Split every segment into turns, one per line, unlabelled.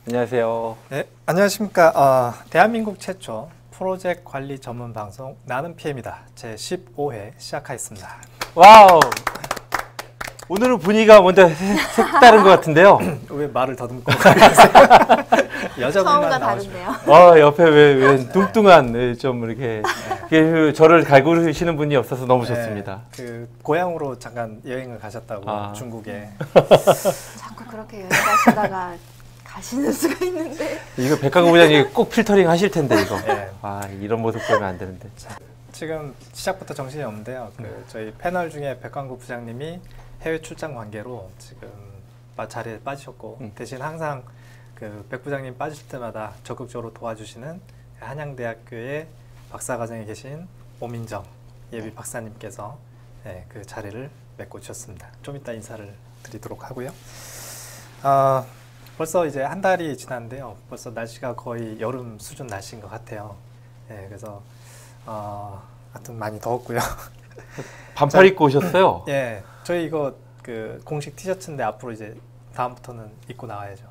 안녕하세요.
네, 안녕하십니까. 대한민국 최초 프로젝트 관리 전문 방송 나는 PM이다 제 15회 시작하겠습니다.
와우! 오늘은 분위기가 먼저 색다른 것 같은데요.
왜 말을 더듬고 가세요?
처음과
여자분만
다른데요.
옆에 왜 뚱뚱한 좀 이렇게 저를 갈구시는 분이 없어서 너무 좋습니다.
그 고향으로 잠깐 여행을 가셨다고 중국에.
자꾸 그렇게 여행 가시다가 가시는 수가 있는데.
이거 백광고 부장님이 꼭 필터링 하실 텐데 이거.
네.
이런 모습 보면 안 되는데.
지금 시작부터 정신이 없는데요. 저희 패널 중에 백광고 부장님이 해외 출장 관계로 지금 자리에 빠지셨고 대신 항상 백 부장님 빠질 때마다 적극적으로 도와주시는 한양대학교의 박사과정에 계신 오민정 예비 박사님께서 그 자리를 메꿔주셨습니다. 좀 이따 인사를 드리도록 하고요. 벌써 이제 한 달이 지났는데요. 벌써 날씨가 거의 여름 수준 날씨인 것 같아요. 그래서 하여튼 많이 더웠고요.
반팔 입고 오셨어요?
저희 이거 공식 티셔츠인데 앞으로 이제 다음부터는 입고 나와야죠.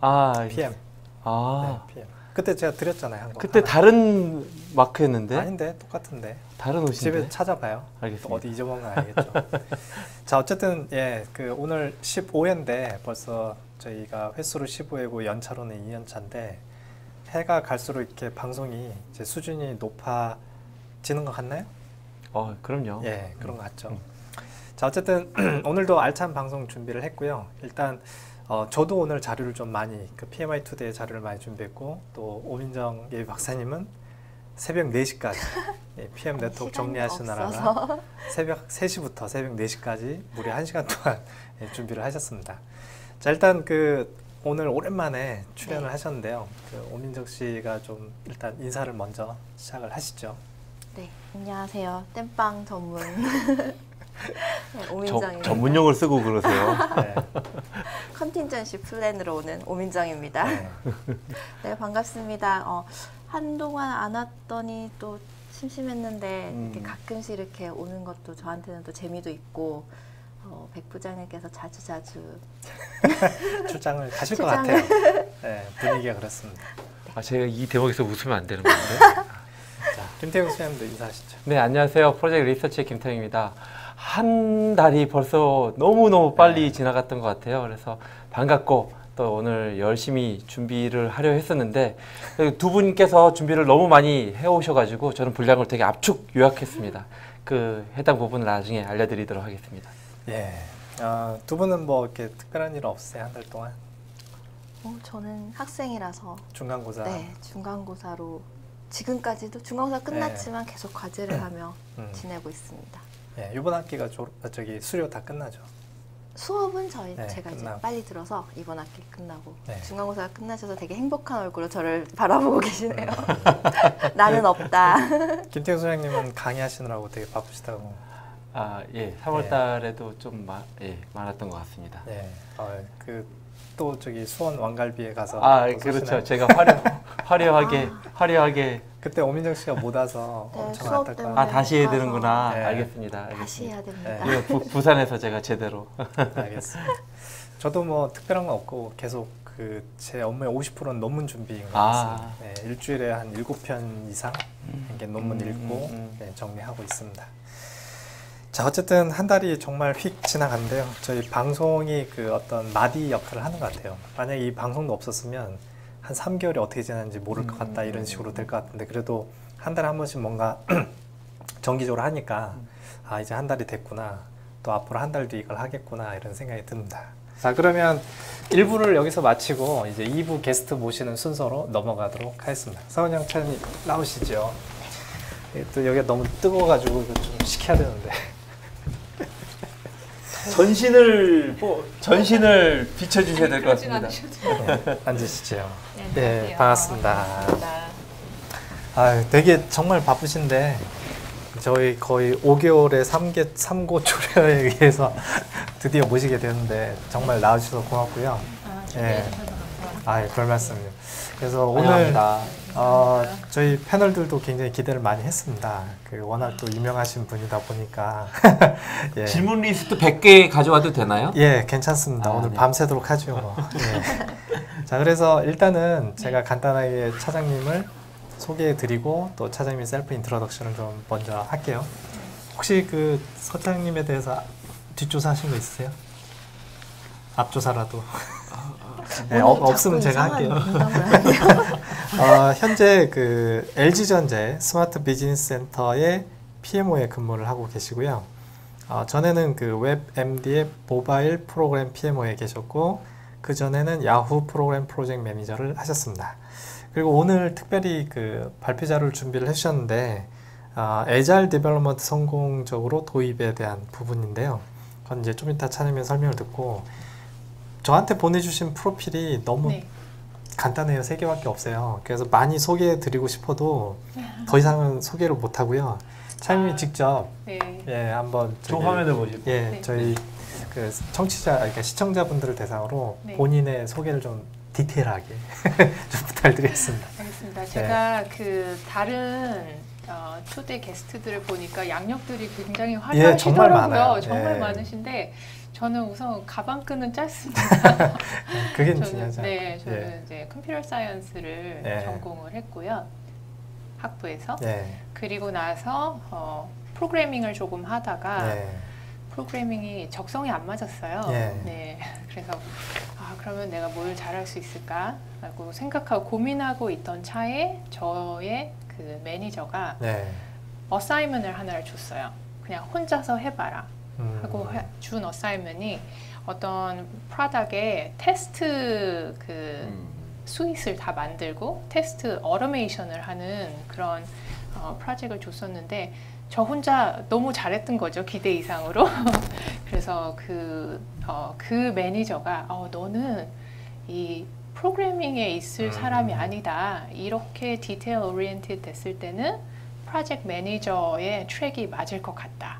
PM. 네, PM. 그때 제가 드렸잖아요. 한 거.
그때 다른 마크였는데?
아닌데 똑같은데.
다른 옷인데?
집에 찾아봐요.
알겠습니다.
어디 잊어먹은 거 알겠죠. 자, 어쨌든 오늘 15회인데 벌써 저희가 횟수로 15회고 연차로는 2년차인데 해가 갈수록 이렇게 방송이 이제 수준이 높아지는 것 같나요?
그럼요.
그런 것 같죠. 자, 어쨌든 오늘도 알찬 방송 준비를 했고요. 일단 저도 오늘 자료를 좀 많이 PMI 투데이 자료를 많이 준비했고 또 오민정 예비 박사님은 새벽 4시까지 PM 네트워크 정리하시느라가 새벽 3시부터 새벽 4시까지 무려 1시간 동안 준비를 하셨습니다. 자, 일단 오늘 오랜만에 출연을 하셨는데요. 오민정 씨가 좀 일단 인사를 먼저 시작을 하시죠.
네, 안녕하세요. 땜빵 전문 오민정입니다.
전문용어를 쓰고 그러세요.
컨틴전시 플랜으로 오는 오민정입니다. 네, 반갑습니다. 한동안 안 왔더니 또 심심했는데 이렇게 가끔씩 이렇게 오는 것도 저한테는 또 재미도 있고 백 부장님께서 자주자주
출장을 가실 것 같아요. 분위기가 그렇습니다.
제가 이 대목에서 웃으면 안 되는 건데.
자, 김태형 선생님도 인사하시죠.
네, 안녕하세요. 프로젝트 리서치의 김태형입니다. 한 달이 벌써 너무너무 빨리 지나갔던 것 같아요. 그래서 반갑고 또 오늘 열심히 준비를 하려 했었는데 두 분께서 준비를 너무 많이 해오셔가지고 저는 분량을 되게 압축 요약했습니다. 해당 부분을 나중에 알려드리도록 하겠습니다.
두 분은 뭐 이렇게 특별한 일 없으세요? 한 달 동안?
저는 학생이라서
중간고사?
네, 중간고사로 지금까지도 중간고사 끝났지만 계속 과제를 하며 지내고 있습니다.
이번 학기가 수료 다 끝나죠?
수업은 제가
끝나고.
이제 빨리 들어서 이번 학기 끝나고 중간고사가 끝나셔서 되게 행복한 얼굴로 저를 바라보고 계시네요. 나는 없다.
김태형 소장님은 강의하시느라고 되게 바쁘시다고.
3월 달에도 좀 많았던 것 같습니다.
또 수원 왕갈비에 가서
그렇죠. 제가 화려하게
그때 오민정 씨가 못 와서 엄청 안타까워.
다시 해야 되는구나. 알겠습니다.
다시 해야 됩니다.
부산에서 제가 제대로.
알겠습니다. 저도 뭐 특별한 건 없고 계속 제 업무의 50%는 논문 준비인 것 같습니다. 일주일에 한 7편 이상 이렇게 논문 읽고 정리하고 있습니다. 자, 어쨌든 한 달이 정말 휙 지나간데요. 저희 방송이 어떤 마디 역할을 하는 것 같아요. 만약에 이 방송도 없었으면 한 3개월이 어떻게 지났는지 모를 것 같다 이런 식으로 될 것 같은데 그래도 한 달에 한 번씩 뭔가 정기적으로 하니까 이제 한 달이 됐구나. 또 앞으로 한 달도 이걸 하겠구나 이런 생각이 듭니다. 자, 그러면 1부를 여기서 마치고 이제 2부 게스트 모시는 순서로 넘어가도록 하겠습니다. 서은영 차장님 나오시죠. 또 여기가 너무 뜨거워가지고 좀 식혀야 되는데.
전신을 비춰주셔야 될 것 같습니다.
앉으시죠.
네,
반갑습니다. 되게 정말 바쁘신데 저희 거의 5개월의 3고 초려에 의해서 드디어 모시게 되는데 정말 나와주셔서 고맙고요. 별 말씀이요. 그래서
환영합니다.
오늘 저희 패널들도 굉장히 기대를 많이 했습니다. 그 워낙 또 유명하신 분이다 보니까
예. 질문 리스트 100개 가져와도 되나요?
예, 괜찮습니다. 오늘
네.
밤새도록 하죠. 뭐. 예. 자, 그래서 일단은 제가 간단하게 차장님을 소개해드리고 또 차장님 셀프 인트로덕션을 좀 먼저 할게요. 혹시 그 서장님에 대해서 뒷조사하신 거 있으세요? 앞조사라도. 네, 없으면 제가 할게요. 현재 그 LG전자 스마트 비즈니스 센터의 PMO에 근무를 하고 계시고요. 전에는 그 웹MD의 모바일 프로그램 PMO에 계셨고, 그 전에는 야후 프로그램 프로젝트 매니저를 하셨습니다. 그리고 오늘 특별히 그 발표 자료를 준비를 해주셨는데, 애자일 디벨롭먼트 성공적으로 도입에 대한 부분인데요. 그건 이제 좀 이따 차장님 설명을 듣고, 저한테 보내주신 프로필이 너무 간단해요. 3개밖에 없어요. 그래서 많이 소개해 드리고 싶어도 더 이상은 소개를 못 하고요. 차장님이 직접 예, 한번
저 화면을 보시고
예, 저희 그 청취자, 그러니까 시청자분들을 대상으로 본인의 소개를 좀 디테일하게 좀 부탁드리겠습니다.
알겠습니다. 제가 그 다른 초대 게스트들을 보니까 양력들이 굉장히 화려하시더라고요.
정말 많아요.
정말 많으신데 저는 우선 가방끈은 짧습니다.
그게 중요하죠.
네, 저는 이제 컴퓨터 사이언스를 전공을 했고요. 학부에서. 그리고 나서 프로그래밍을 조금 하다가 프로그래밍이 적성이 안 맞았어요. 네, 그래서 그러면 내가 뭘 잘할 수 있을까? 라고 생각하고 고민하고 있던 차에 저의 그 매니저가 어사이먼을 하나를 줬어요. 그냥 혼자서 해봐라. 하고 준 어사이먼이 어떤 프로덕트의 테스트 그 스윗을 다 만들고 테스트 어토메이션을 하는 그런 프로젝트를 줬었는데 저 혼자 너무 잘했던 거죠. 기대 이상으로. 그래서 그 매니저가 너는 이 프로그래밍에 있을 사람이 아니다. 이렇게 디테일 오리엔티드 됐을 때는 프로젝트 매니저의 트랙이 맞을 것 같다.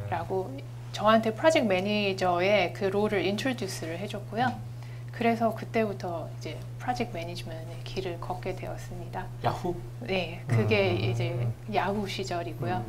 라고 저한테 프로젝트 매니저의 그 롤을 인트로듀스를 해줬고요. 그래서 그때부터 이제 프로젝트 매니지먼트의 길을 걷게 되었습니다.
야후?
네, 그게 이제 야후 시절이고요.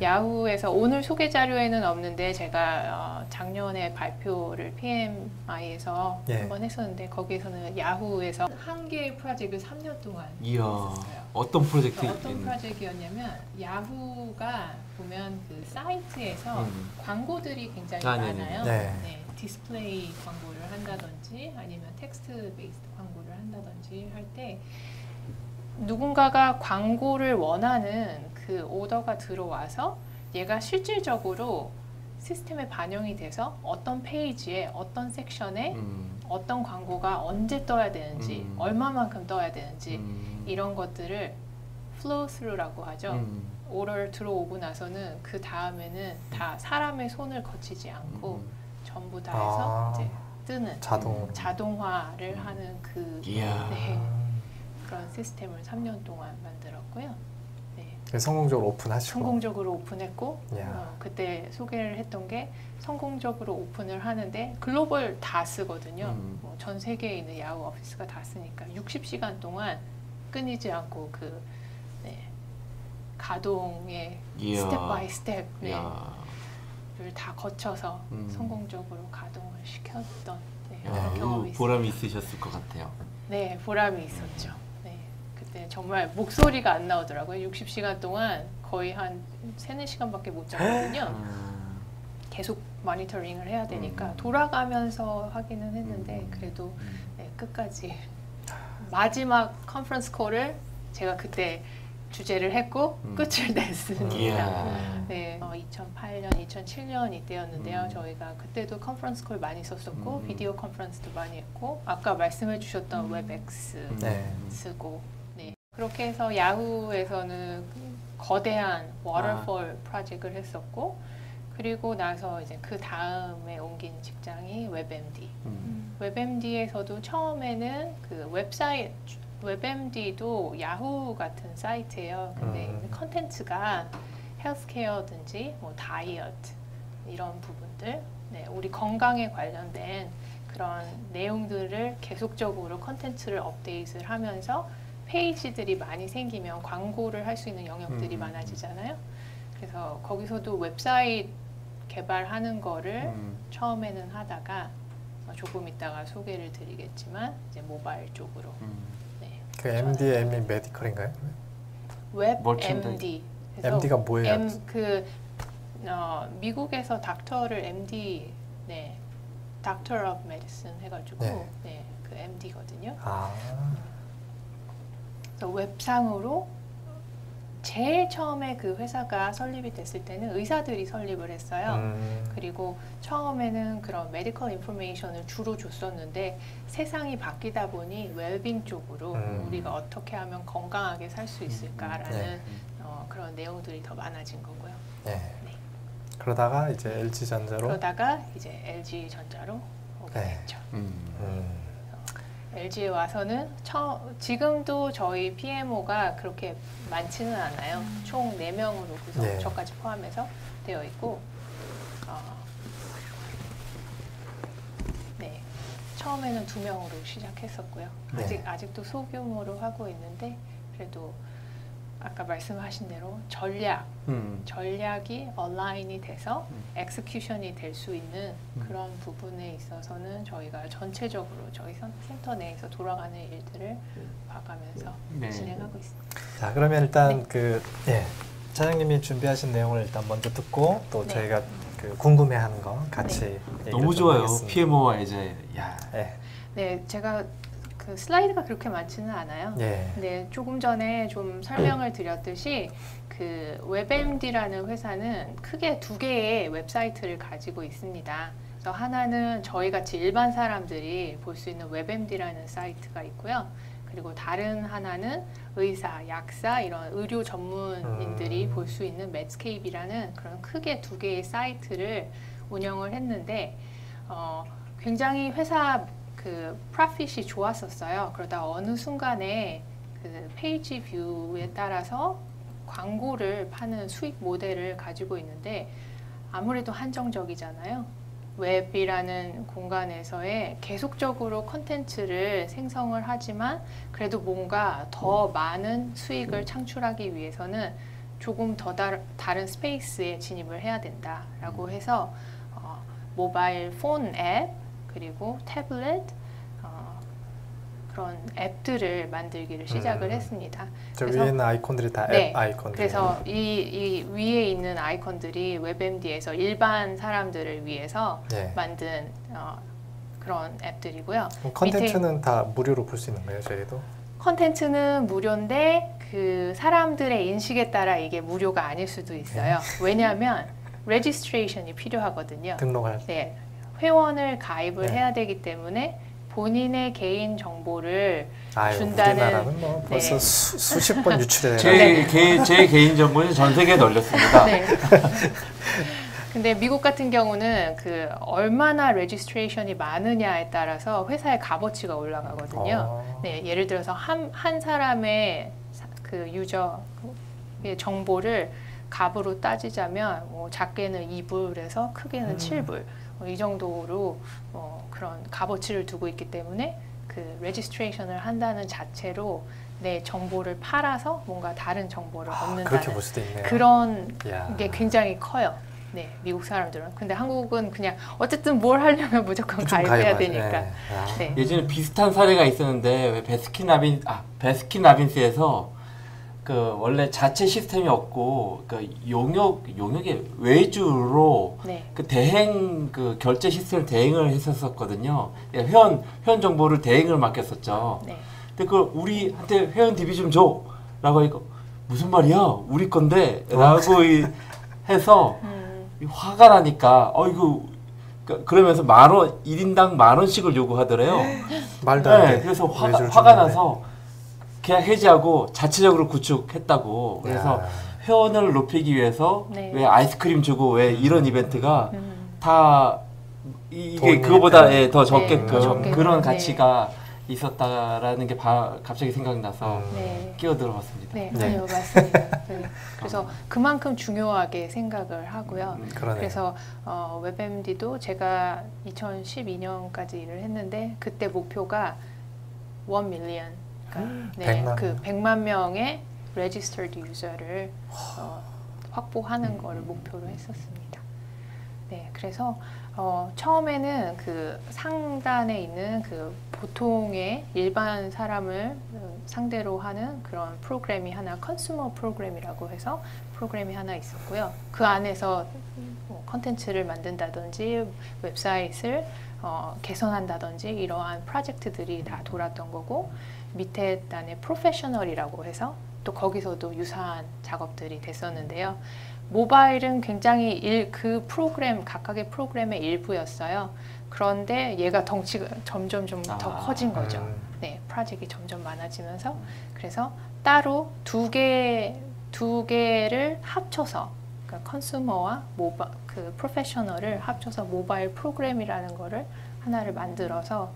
야후에서 오늘 소개 자료에는 없는데 제가 작년에 발표를 PMI에서 한번 했었는데 거기에서는 야후에서 한 개의 프로젝트를 3년 동안 했었어요.
어떤 프로젝트?
어떤 프로젝트였냐면 야후가 보면 그 사이트에서 광고들이 굉장히 많아요. 디스플레이 광고를 한다든지 아니면 텍스트 베이스드 광고를 한다든지 할 때 누군가가 광고를 원하는 그 오더가 들어와서 얘가 실질적으로 시스템에 반영이 돼서 어떤 페이지에 어떤 섹션에 어떤 광고가 언제 떠야 되는지 얼마만큼 떠야 되는지 이런 것들을 flow through라고 하죠. 오더를 들어오고 나서는 그 다음에는 다 사람의 손을 거치지 않고 전부 다 해서 이제 뜨는 자동화를 하는 그 그런 시스템을 3년 동안 만들었고요.
성공적으로 오픈하시고
성공적으로 오픈했고 그때 소개를 했던 게 성공적으로 오픈을 하는데 글로벌 다 쓰거든요. 뭐 전 세계에 있는 야후 오피스가 다 쓰니까 60시간 동안 끊이지 않고 그 가동의 스텝 바이 스텝 를 다 거쳐서 성공적으로 가동을 시켰던 그런 경험이
보람이 있으셨을 것 같아요.
네, 보람이 있었죠. 그때 정말 목소리가 안 나오더라고요. 60시간 동안 거의 한 3-4시간밖에 못 잤거든요. 계속 모니터링을 해야 되니까 돌아가면서 하기는 했는데 그래도 끝까지 마지막 컨퍼런스 콜을 제가 그때 주제를 했고 끝을 냈습니다. 2008년, 2007년 이때였는데요. 저희가 그때도 컨퍼런스 콜 많이 썼었고 비디오 컨퍼런스도 많이 했고 아까 말씀해 주셨던 웹엑스 쓰고 그렇게 해서 야후에서는 거대한 워터폴 프로젝트를 했었고 그리고 나서 이제 그 다음에 옮긴 직장이 웹MD. 웹MD에서도 처음에는 그 웹사이트 웹MD도 야후 같은 사이트예요. 근데 컨텐츠가 헬스케어든지 뭐 다이어트 이런 부분들, 우리 건강에 관련된 그런 내용들을 계속적으로 컨텐츠를 업데이트를 하면서 페이지들이 많이 생기면 광고를 할 수 있는 영역들이 많아지잖아요. 그래서 거기서도 웹사이트 개발하는 거를 처음에는 하다가 조금 있다가 소개를 드리겠지만 이제 모바일 쪽으로. 네.
그 MD, ME 메디컬인가요?
웹 MD.
MD가 뭐예요?
미국에서 닥터를 MD, 네, Doctor of Medicine 해가지고 네, 그 MD거든요. 그래서 웹상으로 제일 처음에 그 회사가 설립이 됐을 때는 의사들이 설립을 했어요. 그리고 처음에는 그런 메디컬 인포메이션을 주로 줬었는데 세상이 바뀌다 보니 웰빙 쪽으로 우리가 어떻게 하면 건강하게 살 수 있을까라는 그런 내용들이 더 많아진 거고요.
네. 그러다가 이제 LG전자로
LG전자로 오게 됐죠. LG에 와서는 지금도 저희 PMO가 그렇게 많지는 않아요. 총 4명으로 구성, 저까지 포함해서 되어 있고 네, 처음에는 2명으로 시작했었고요. 아직도 소규모로 하고 있는데 그래도 아까 말씀하신 대로 전략이 얼라인이 돼서 엑스큐션이 될 수 있는 그런 부분에 있어서는 저희가 전체적으로 저희 센터 내에서 돌아가는 일들을 봐가면서 진행하고 있습니다.
자, 그러면 일단 차장님이 준비하신 내용을 일단 먼저 듣고 또 저희가 그 궁금해하는 거 같이
너무 좋아요. PMO와 이제
네, 제가 그 슬라이드가 그렇게 많지는 않아요. 근데 조금 전에 좀 설명을 드렸듯이 그 웹MD라는 회사는 크게 2개의 웹사이트를 가지고 있습니다. 그래서 하나는 저희 같이 일반 사람들이 볼 수 있는 웹MD라는 사이트가 있고요. 그리고 다른 하나는 의사, 약사 이런 의료 전문인들이 볼 수 있는 메dscape이라는 그런 크게 2개의 사이트를 운영을 했는데 굉장히 회사 그 프로핏이 좋았었어요. 그러다 어느 순간에 그 페이지 뷰에 따라서 광고를 파는 수익 모델을 가지고 있는데 아무래도 한정적이잖아요. 웹이라는 공간에서의 계속적으로 콘텐츠를 생성을 하지만 그래도 뭔가 더 많은 수익을 창출하기 위해서는 조금 더 다른 스페이스에 진입을 해야 된다라고 해서 모바일 폰 앱 그리고 태블릿 그런 앱들을 만들기를 시작을 했습니다.
저 위에 있는 아이콘들이 다 앱 아이콘들.
그래서 이 위에 있는 아이콘들이 웹MD에서 일반 사람들을 위해서 만든 그런 앱들이고요.
컨텐츠는 다 무료로 볼 수 있는 거예요, 저희도?
컨텐츠는 무료인데 그 사람들의 인식에 따라 이게 무료가 아닐 수도 있어요. 왜냐하면 레지스트레이션이 필요하거든요.
등록할
때. 회원을 가입을 해야 되기 때문에 본인의 개인 정보를 준다는.
우리나라는 뭐 벌써 수십 번 유출해요.
제 개인 정보는 전 세계에 널렸습니다.
근데 미국 같은 경우는 그 얼마나 레지스트레이션이 많으냐에 따라서 회사의 값어치가 올라가거든요. 예를 들어서 한 사람의 그 유저의 정보를 값으로 따지자면 뭐 작게는 2불에서 크게는 7불 이 정도로 그런 값어치를 두고 있기 때문에 그 레지스트레이션을 한다는 자체로 내 정보를 팔아서 뭔가 다른 정보를 얻는다는
그렇게 볼 수도 있네요.
그런 게 굉장히 커요. 네, 미국 사람들은. 근데 한국은 그냥 어쨌든 뭘 하려면 무조건 가입해야 되니까.
예전에 비슷한 사례가 있었는데 베스킨라빈스에서 그 원래 자체 시스템이 없고 그 용역의 외주로 그 대행 그 결제 시스템을 대행을 했었거든요. 회원 정보를 대행을 맡겼었죠. 근데 그 우리한테 회원 DB 좀 줘라고 하니까 무슨 말이야? 우리 건데라고 해서 화가 나니까 이거 그러면서 1인당 10,000원씩을 요구하더래요.
말도 안 돼.
그래서 화가 나서 계약 해지하고 자체적으로 구축했다고. 그래서 회원을 높이기 위해서 왜 아이스크림 주고 왜 이런 이벤트가 다 이게 그거보다 더 적게끔 그런 가치가 있었다라는 게 갑자기 생각나서 끼어들어봤습니다.
네, 아니요, 맞습니다. 네. 그래서 그만큼 중요하게 생각을 하고요. 그래서 웹MD도 제가 2012년까지 일을 했는데 그때 목표가 1 밀리언, 그러니까 100만 명의 registered user를 확보하는 거를 목표로 했었습니다. 네, 그래서 처음에는 그 상단에 있는 그 보통의 일반 사람을 상대로 하는 그런 프로그램이 하나, 컨슈머 프로그램이라고 해서 프로그램이 하나 있었고요. 그 안에서 컨텐츠를 만든다든지 웹사이트를 개선한다든지 이러한 프로젝트들이 다 돌았던 거고, 밑에 단에 프로페셔널이라고 해서 또 거기서도 유사한 작업들이 됐었는데요. 모바일은 굉장히 그 프로그램, 각각의 프로그램의 일부였어요. 그런데 얘가 덩치가 점점 좀 더 커진 거죠. 네, 프로젝트가 점점 많아지면서 그래서 따로 두 개를 합쳐서, 그러니까 컨슈머와 그 프로페셔널을 합쳐서 모바일 프로그램이라는 거를 하나를 만들어서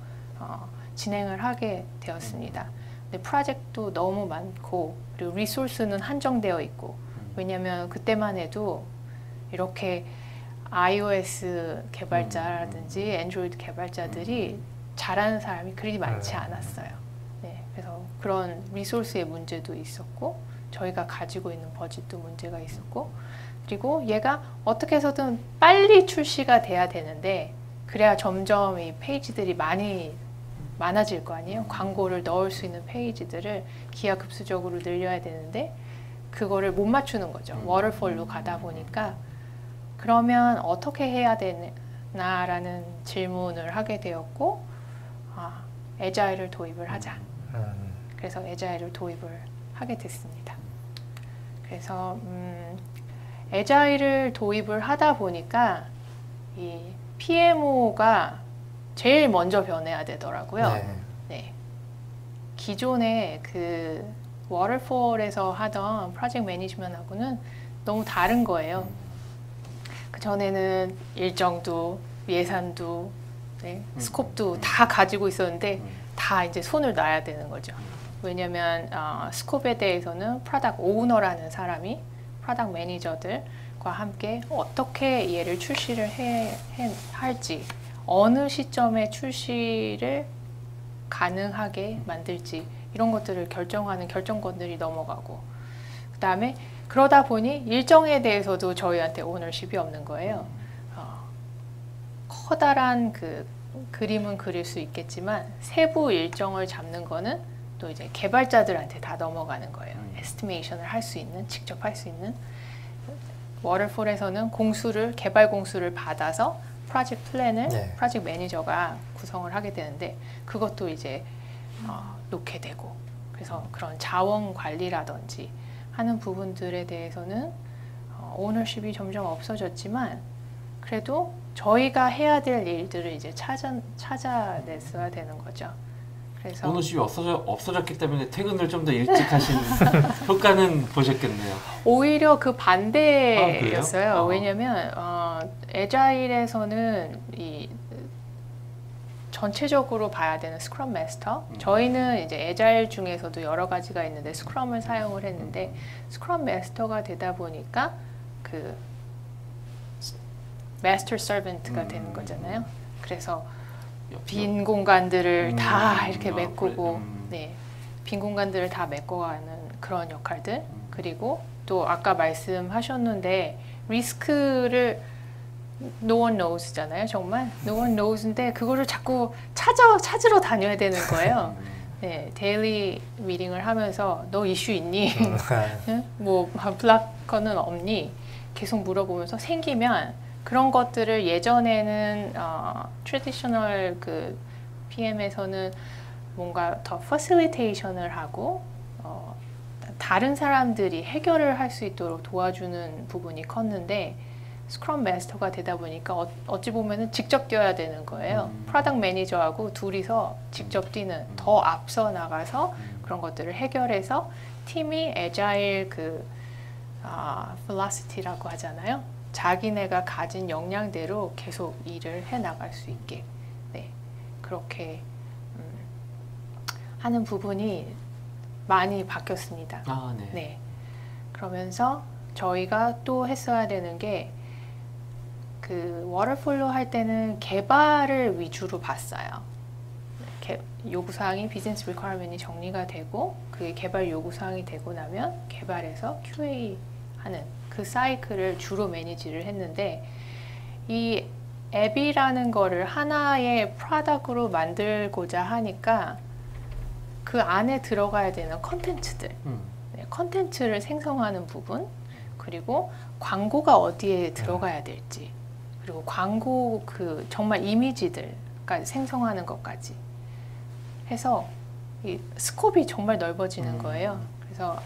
진행을 하게 되었습니다. 근데 프로젝트도 너무 많고 그리고 리소스는 한정되어 있고, 왜냐면 그때만 해도 이렇게 iOS 개발자라든지 애드로이드 개발자들이 잘하는 사람이 그리 많지 않았어요. 네, 그래서 그런 리소스의 문제도 있었고, 저희가 가지고 있는 버짓도 문제가 있었고, 그리고 얘가 어떻게 해서든 빨리 출시가 돼야 되는데, 그래야 점점 이 페이지들이 많아질 거 아니에요. 광고를 넣을 수 있는 페이지들을 기하급수적으로 늘려야 되는데 그거를 못 맞추는 거죠. 워터폴로 가다 보니까. 그러면 어떻게 해야 되나라는 질문을 하게 되었고, 애자일을 도입을 하자. 그래서 애자일을 도입을 하게 됐습니다. 그래서 애자일을 도입을 하다 보니까 이 PMO가 제일 먼저 변해야 되더라고요. 네. 기존에 그 워터폴에서 하던 프로젝트 매니지먼트하고는 너무 다른 거예요. 그 전에는 일정도, 예산도, 스콥도 다 가지고 있었는데 다 이제 손을 놔야 되는 거죠. 왜냐면 스콥에 대해서는 프로덕트 오너라는 사람이 프로덕트 매니저들과 함께 어떻게 얘를 출시를 할지, 어느 시점에 출시를 가능하게 만들지, 이런 것들을 결정하는 결정권들이 넘어가고, 그 다음에 그러다 보니 일정에 대해서도 저희한테 오너십이 없는 거예요. 커다란 그 그림은 그릴 수 있겠지만 세부 일정을 잡는 거는 또 이제 개발자들한테 다 넘어가는 거예요. 에스티메이션을 할 수 있는, 직접 할 수 있는. 워터폴에서는 개발 공수를 받아서 프로젝트 플랜을 프로젝트 매니저가 구성을 하게 되는데, 그것도 이제 놓게 되고, 그래서 그런 자원 관리라든지 하는 부분들에 대해서는 오너십이 점점 없어졌지만, 그래도 저희가 해야 될 일들을 이제 찾아냈어야 되는 거죠. 그래서
오너십이 없어졌기 때문에 퇴근을 좀 더 일찍 하신 효과는 보셨겠네요.
오히려 그 반대였어요. 왜냐면 애자일에서는 이 전체적으로 봐야 되는 스크럼 마스터, 저희는 이제 애자일 중에서도 여러 가지가 있는데 스크럼을 사용을 했는데, 스크럼 마스터가 되다 보니까 그 마스터 서번트가 되는 거잖아요. 그래서 빈 공간들을 다 이렇게 메꾸고, 빈 공간들을 다 메꿔가는 그런 역할들, 그리고 또 아까 말씀하셨는데 리스크를 no one knows잖아요. 정말 no one knows인데 그거를 자꾸 찾으러 다녀야 되는 거예요. 네, 데일리 미팅을 하면서 너 이슈 있니? 뭐 블락커는 없니? 계속 물어보면서 생기면, 그런 것들을 예전에는 트래디셔널 그 PM에서는 뭔가 더 퍼실리테이션을 하고 다른 사람들이 해결을 할 수 있도록 도와주는 부분이 컸는데, 스크럼 마스터가 되다 보니까 어찌 보면은 직접 뛰어야 되는 거예요. 프로덕트 매니저하고 둘이서 직접 뛰는, 더 앞서 나가서 그런 것들을 해결해서 팀이 애자일 그 velocity라고 하잖아요. 자기네가 가진 역량대로 계속 일을 해 나갈 수 있게, 그렇게 하는 부분이 많이 바뀌었습니다.
아, 네.
네. 그러면서 저희가 또 했어야 되는 게 그 워터폴로 할 때는 개발을 위주로 봤어요. 요구사항이 비즈니스 리퀘어먼트이 정리가 되고 그게 개발 요구사항이 되고 나면 개발해서 QA 하는 그 사이클을 주로 매니지를 했는데 이 앱이라는 거를 하나의 프로덕트로 만들고자 하니까 그 안에 들어가야 되는 컨텐츠들 네, 컨텐츠를 생성하는 부분 그리고 광고가 어디에 들어가야 될지 그리고 광고 그 정말 이미지들까지 생성하는 것까지 해서 이 스콥이 정말 넓어지는 거예요. 그래서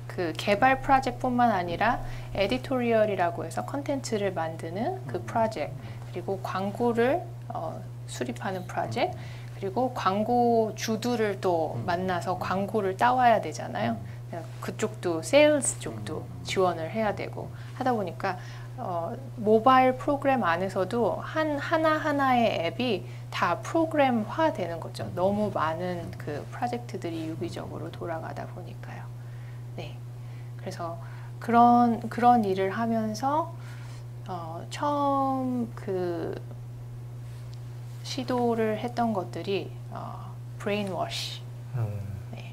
그 개발 프로젝트뿐만 아니라 에디토리얼이라고 해서 컨텐츠를 만드는 그 프로젝트 그리고 광고를 수립하는 프로젝트 그리고 광고 주들을 또 만나서 광고를 따와야 되잖아요. 그쪽도 세일즈 쪽도 지원을 해야 되고 하다 보니까 모바일 프로그램 안에서도 하나하나의 앱이 다 프로그램화 되는 거죠. 너무 많은 그 프로젝트들이 유기적으로 돌아가다 보니까요. 네. 그래서 그런 일을 하면서 처음 그 시도를 했던 것들이 브레인워시. 네.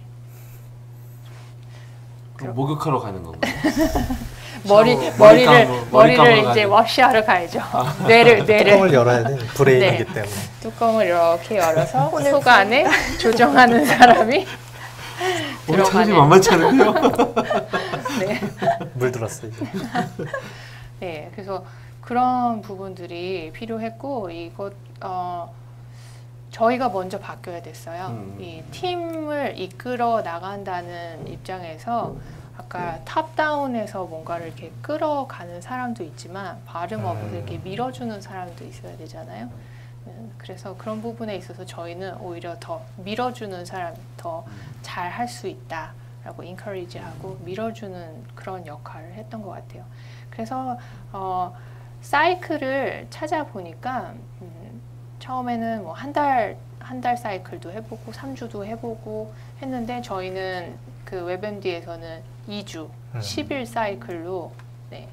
목욕하러 가는 건가요?
머리를 이제 워시하러 가야죠. 뇌를
뚜껑을 열어야 돼. 브레인이기
네.
때문에.
뚜껑을 이렇게 열어서 속 안에 조정하는 사람이
들어가는. 만만치 않은데요?
네.
물 들었어요.
네, 그래서 그런 부분들이 필요했고 저희가 먼저 바뀌어야 됐어요. 이 팀을 이끌어 나간다는 입장에서 아까 탑다운에서 뭔가를 이렇게 끌어가는 사람도 있지만 발음 없이 이렇게 밀어주는 사람도 있어야 되잖아요. 그래서 그런 부분에 있어서 저희는 오히려 더 밀어주는 사람 더 잘 할 수 있다라고 인커리지하고 밀어주는 그런 역할을 했던 것 같아요. 그래서 사이클을 찾아보니까 처음에는 뭐 한 달 사이클도 해보고 3주도 해보고 했는데 저희는 그 웹MD에서는 2주 10일 사이클로 네,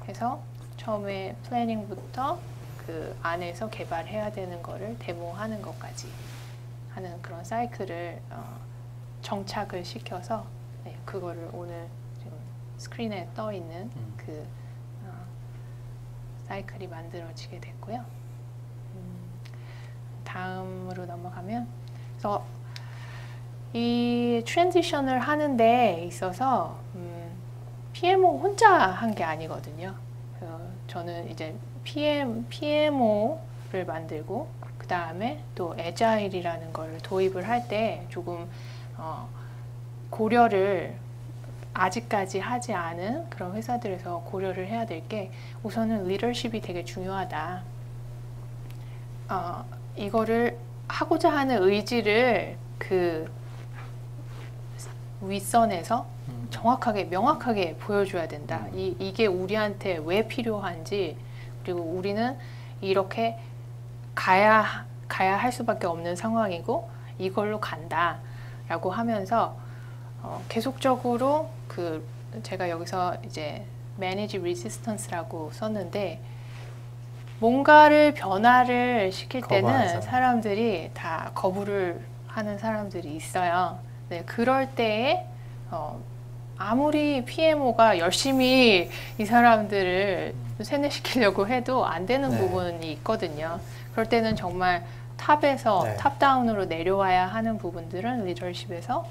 해서 처음에 플래닝부터 그 안에서 개발해야 되는 거를 데모하는 것까지 하는 그런 사이클을 정착을 시켜서 네, 그거를 오늘 지금 스크린에 떠 있는 그 사이클이 만들어지게 됐고요. 다음으로 넘어가면 그래서 이 트랜지션을 하는 데 있어서 PMO 혼자 한 게 아니거든요. 저는 이제 PMO를 만들고 그 다음에 또 애자일이라는 걸 도입을 할 때 조금 고려를 아직까지 하지 않은 그런 회사들에서 고려를 해야 될 게 우선은 리더십이 되게 중요하다. 이거를 하고자 하는 의지를 그 윗선에서 정확하게 명확하게 보여줘야 된다. 이게 우리한테 왜 필요한지 그리고 우리는 이렇게 가야 할 수밖에 없는 상황이고 이걸로 간다 라고 하면서 계속적으로 그 제가 여기서 이제 manage resistance라고 썼는데 뭔가를 변화를 시킬 때는 사람들이 다 거부를 하는 사람들이 있어요. 네, 그럴 때에 아무리 PMO가 열심히 이 사람들을 세뇌시키려고 해도 안 되는 부분이 있거든요. 그럴 때는 정말 탑에서 탑다운으로 내려와야 하는 부분들은 리더십에서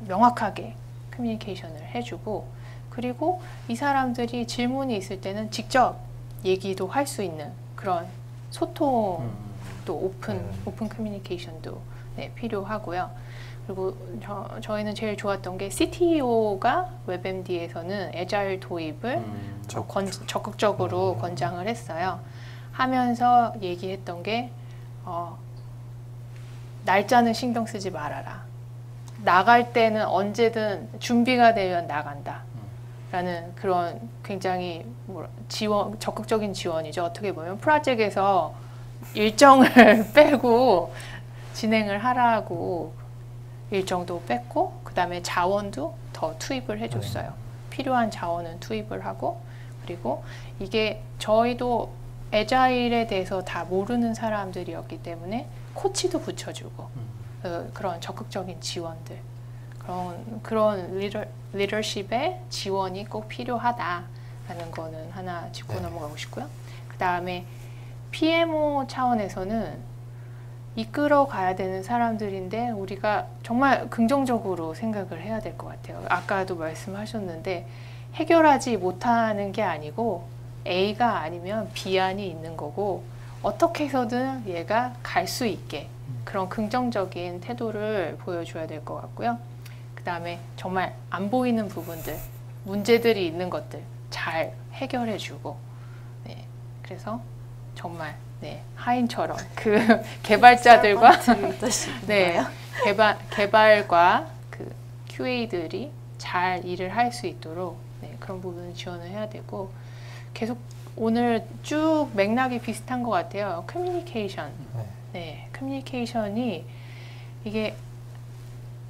명확하게 커뮤니케이션을 해주고 그리고 이 사람들이 질문이 있을 때는 직접 얘기도 할 수 있는 그런 소통 또 오픈 커뮤니케이션도 필요하고요. 그리고 저희는 제일 좋았던 게 CTO가 웹MD에서는 애자일 도입을 적극적으로 권장을 했어요. 하면서 얘기했던 게 날짜는 신경 쓰지 말아라. 나갈 때는 언제든 준비가 되면 나간다. 라는 그런 굉장히 적극적인 지원이죠. 어떻게 보면 프로젝트에서 일정을 빼고 진행을 하라고 일정도 뺐고 그 다음에 자원도 더 투입을 해줬어요. 필요한 자원은 투입을 하고 그리고 이게 저희도 애자일에 대해서 다 모르는 사람들이었기 때문에 코치도 붙여주고 그런 적극적인 지원들 그런 리더십의 지원이 꼭 필요하다라는 거는 하나 짚고 넘어가고 싶고요. 그 다음에 PMO 차원에서는 이끌어 가야 되는 사람들인데 우리가 정말 긍정적으로 생각을 해야 될 것 같아요. 아까도 말씀하셨는데 해결하지 못하는 게 아니고 A가 아니면 B안이 있는 거고 어떻게 해서든 얘가 갈 수 있게 그런 긍정적인 태도를 보여줘야 될 것 같고요. 그 다음에 정말 안 보이는 부분들, 문제들이 있는 것들 잘 해결해주고 네, 그래서 정말 네, 하인처럼 그 개발자들과 네, 개발과 그 QA들이 잘 일을 할 수 있도록 네, 그런 부분을 지원을 해야 되고 계속 오늘 쭉 맥락이 비슷한 것 같아요. 커뮤니케이션. 네, 커뮤니케이션이 이게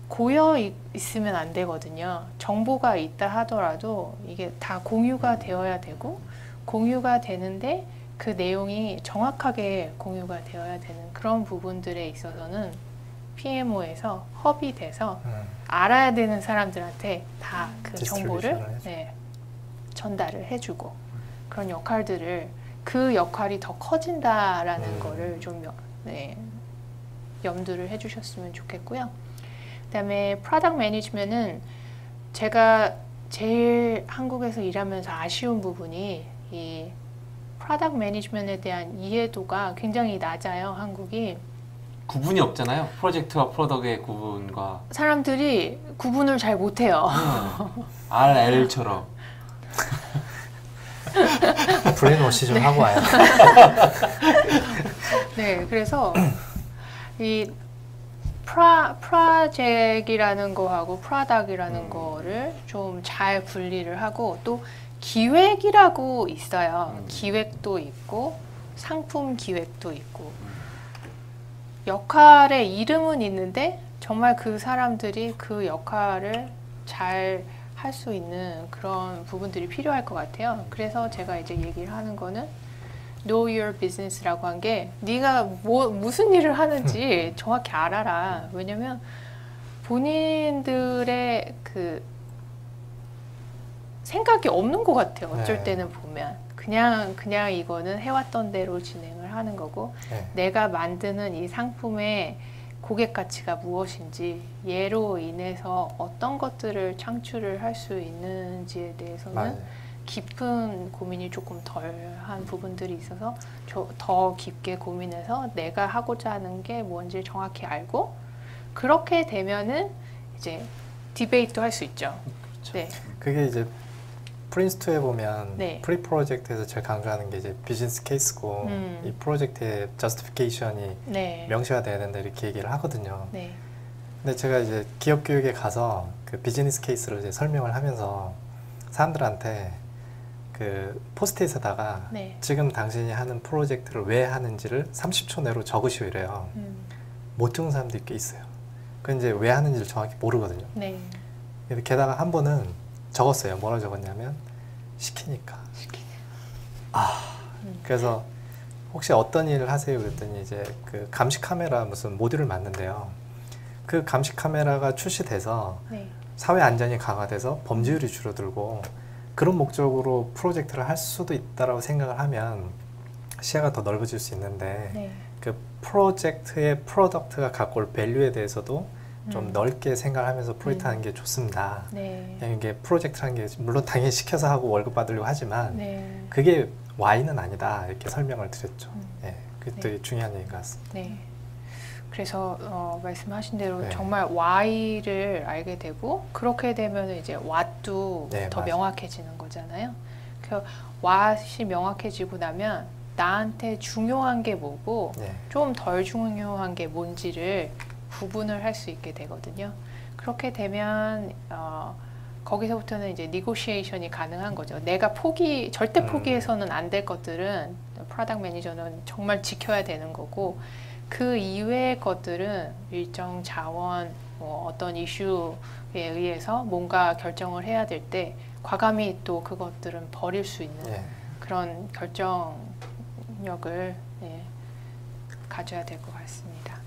고여 있으면 안 되거든요. 정보가 있다 하더라도 이게 다 공유가 되어야 되고 공유가 되는데 그 내용이 정확하게 공유가 되어야 되는 그런 부분들에 있어서는 PMO에서 헙이 돼서 알아야 되는 사람들한테 다 그 정보를 네, 전달을 해주고 그런 역할들을 그 역할이 더 커진다라는 거를 좀 네, 염두를 해주셨으면 좋겠고요. 그다음에 프로덕트 매니지먼트는 제가 제일 한국에서 일하면서 아쉬운 부분이 이 프로덕트 매니지먼트에 대한 이해도가 굉장히 낮아요. 한국이.
구분이 없잖아요. 프로젝트와 프로덕트의 구분과
사람들이 구분을 잘 못해요.
RL처럼
브레인워시 좀 하고 와요.
네, 그래서 이 프로젝트라는 거하고 프로덕트라는 거를 좀 잘 분리를 하고 또 기획이라고 있어요. 기획도 있고 상품 기획도 있고 역할의 이름은 있는데 정말 그 사람들이 그 역할을 잘 할 수 있는 그런 부분들이 필요할 것 같아요. 그래서 제가 이제 얘기를 하는 거는 Know your business라고 한 게 네가 무슨 일을 하는지 정확히 알아라. 왜냐면 본인들의 그 생각이 없는 것 같아요. 어쩔 때는 보면 그냥 이거는 해왔던 대로 진행을 하는 거고 내가 만드는 이 상품의 고객 가치가 무엇인지 얘로 인해서 어떤 것들을 창출을 할 수 있는지에 대해서는 깊은 고민이 조금 덜한 부분들이 있어서 더 깊게 고민해서 내가 하고자 하는 게 뭔지 정확히 알고 그렇게 되면은 이제 디베이트도 할 수 있죠.
그렇죠.
네.
그게 이제 프린스2에 보면
네.
프리 프로젝트에서 제일 강조하는 게 이제 비즈니스 케이스고 이 프로젝트의 저스티피케이션이
네.
명시가 돼야 된다 이렇게 얘기를 하거든요.
네.
근데 제가 이제 기업 교육에 가서 그 비즈니스 케이스를 이제 설명을 하면서 사람들한테 그 포스트잇에다가
네.
지금 당신이 하는 프로젝트를 왜 하는지를 30초 내로 적으시오 이래요. 못 적은 사람들이 꽤 있어요. 그 이제 왜 하는지를 정확히 모르거든요.
네.
게다가 한 번은 적었어요. 뭐라고 적었냐면 시키니까. 그래서 혹시 어떤 일을 하세요? 그랬더니 이제 그 감시 카메라 무슨 모듈을 만든대요. 그 감시 카메라가 출시돼서
네.
사회 안전이 강화돼서 범죄율이 줄어들고 그런 목적으로 프로젝트를 할 수도 있다라고 생각을 하면 시야가 더 넓어질 수 있는데
네.
그 프로젝트의 프로덕트가 갖고 올 밸류에 대해서도 좀 넓게 생각하면서 프로젝트하는 게 좋습니다.
네.
그냥 이게 프로젝트라는 게 물론 당연히 시켜서 하고 월급 받으려고 하지만
네.
그게 Y는 아니다 이렇게 설명을 드렸죠. 예, 그게
네.
되게 중요한 얘기인 것 같습니다.
네. 그래서 말씀하신 대로
네.
정말 Y를 알게 되고 그렇게 되면 이제 What도
네,
더
맞아요.
명확해지는 거잖아요. 그 What이 명확해지고 나면 나한테 중요한 게 뭐고
네.
좀 덜 중요한 게 뭔지를 구분을 할 수 있게 되거든요. 그렇게 되면 거기서부터는 이제 니고시에이션이 가능한 거죠. 내가 절대 포기해서는 안 될 것들은 프로덕트 매니저는 정말 지켜야 되는 거고 그 이외의 것들은 일정 자원 어떤 이슈에 의해서 뭔가 결정을 해야 될 때 과감히 또 그것들은 버릴 수 있는 그런 결정력을 가져야 될 것 같습니다.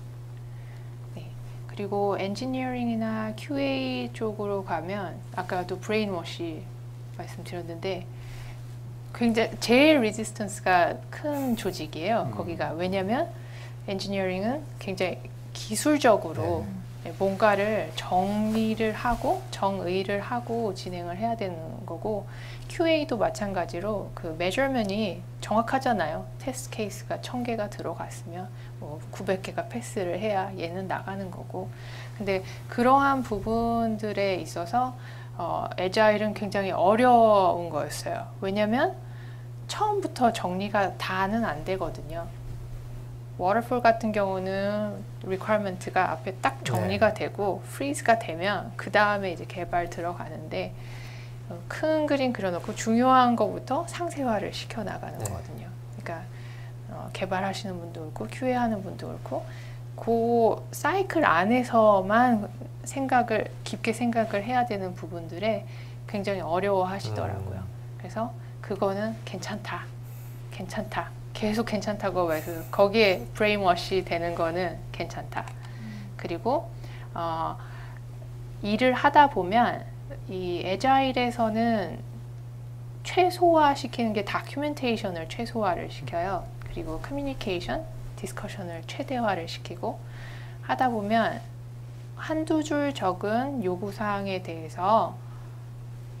네. 그리고 엔지니어링이나 QA 쪽으로 가면 아까도 브레인워시 말씀드렸는데 굉장히 제일 리지스턴스가 큰 조직이에요. 거기가. 왜냐하면 엔지니어링은 굉장히 기술적으로 뭔가를 정리를 하고 정의를 하고 진행을 해야 되는 거고 QA도 마찬가지로 그 메저먼이 정확하잖아요. 테스트 케이스가 1000개가 들어갔으면 뭐 900개가 패스를 해야 얘는 나가는 거고 근데 그러한 부분들에 있어서 애자일은 굉장히 어려운 거였어요. 왜냐면 처음부터 정리가 다는 안 되거든요. 워터폴 같은 경우는 requirement가 앞에 딱 정리가 되고 freeze가 되면 그 다음에 이제 개발 들어가는데 큰 그림 그려놓고 중요한 것부터 상세화를 시켜 나가는 거거든요. 그러니까 개발하시는 분도 그렇고 QA하는 분도 그렇고 그 사이클 안에서만 깊게 생각을 해야 되는 부분들에 굉장히 어려워하시더라고요. 그래서 그거는 괜찮다. 계속 괜찮다고 해서 거기에 브레인워시 되는 거는 괜찮다. 그리고 일을 하다 보면 이 애자일에서는 최소화시키는 게 다큐멘테이션을 최소화를 시켜요. 그리고 커뮤니케이션, 디스커션을 최대화를 시키고 하다 보면 한두 줄 적은 요구사항에 대해서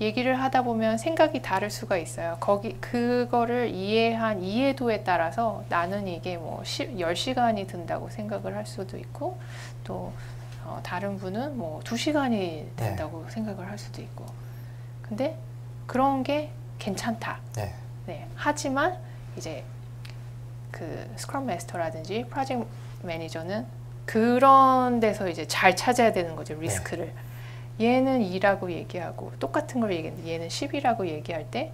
얘기를 하다 보면 생각이 다를 수가 있어요. 그거를 이해한 이해도에 따라서 나는 이게 뭐 10시간이 든다고 생각을 할 수도 있고 또 다른 분은 뭐 2시간이 된다고 생각을 할 수도 있고 근데 그런 게 괜찮다. 하지만 이제 그 스크럼 마스터라든지 프로젝트 매니저는 그런 데서 이제 잘 찾아야 되는 거죠. 리스크를. 얘는 2라고 얘기하고 똑같은 걸 얘기했는데 얘는 10이라고 얘기할 때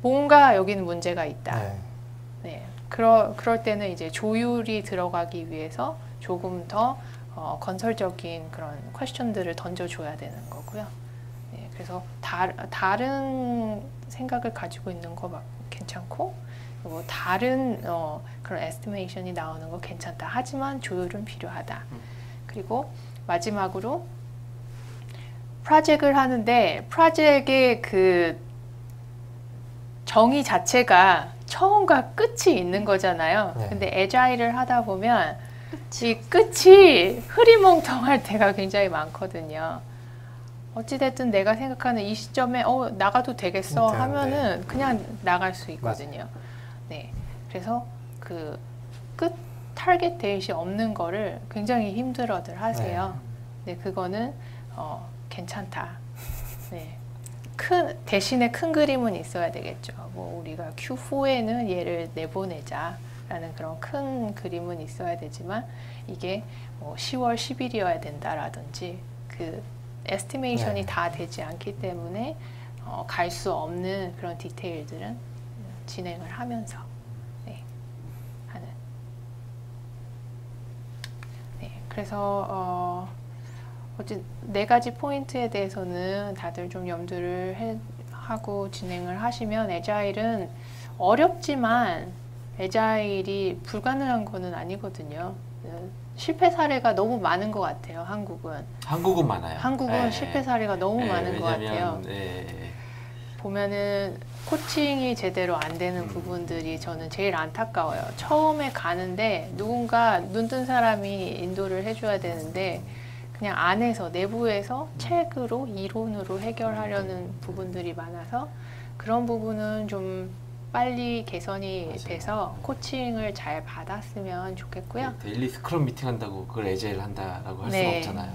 뭔가 여기는 문제가 있다. 그럴 때는 이제 조율이 들어가기 위해서 조금 더 건설적인 그런 퀘스천들을 던져줘야 되는 거고요. 그래서 다른 생각을 가지고 있는 거 괜찮고 뭐 다른 그런 에스티메이션이 나오는 거 괜찮다. 하지만 조율은 필요하다. 그리고 마지막으로 프로젝트를 하는데 프로젝트의 그 정의 자체가 처음과 끝이 있는 거잖아요. 근데 애자일을 하다 보면 이 끝이 흐리멍텅할 때가 굉장히 많거든요. 어찌됐든 내가 생각하는 이 시점에 나가도 되겠어 하면은 그냥 나갈 수 있거든요. 그래서 그 끝 타겟 데이트이 없는 거를 굉장히 힘들어들 하세요. 그거는 괜찮다. 대신에 큰 그림은 있어야 되겠죠. 뭐 우리가 Q4에는 얘를 내보내자라는 그런 큰 그림은 있어야 되지만 이게 뭐 10월 10일이어야 된다라든지 그 에스티메이션이 다 되지 않기 때문에 갈 수 없는 그런 디테일들은 진행을 하면서 하는. 그래서 어쨌든 4가지 포인트에 대해서는 다들 좀 염두를 하고 진행을 하시면 애자일은 어렵지만 애자일이 불가능한 거는 아니거든요. 실패 사례가 너무 많은 것 같아요. 한국은
많아요.
한국은 실패 사례가 너무 많은 것 같아요. 보면은 코칭이 제대로 안 되는 부분들이 저는 제일 안타까워요. 처음에 가는데 누군가 눈뜬 사람이 인도를 해줘야 되는데 그냥 안에서 내부에서 책으로 이론으로 해결하려는 부분들이 많아서 그런 부분은 좀 빨리 개선이 돼서 코칭을 잘 받았으면 좋겠고요.
데일리 스크럼 미팅 한다고 그걸 애자일 한다라고 할 수는 없잖아요.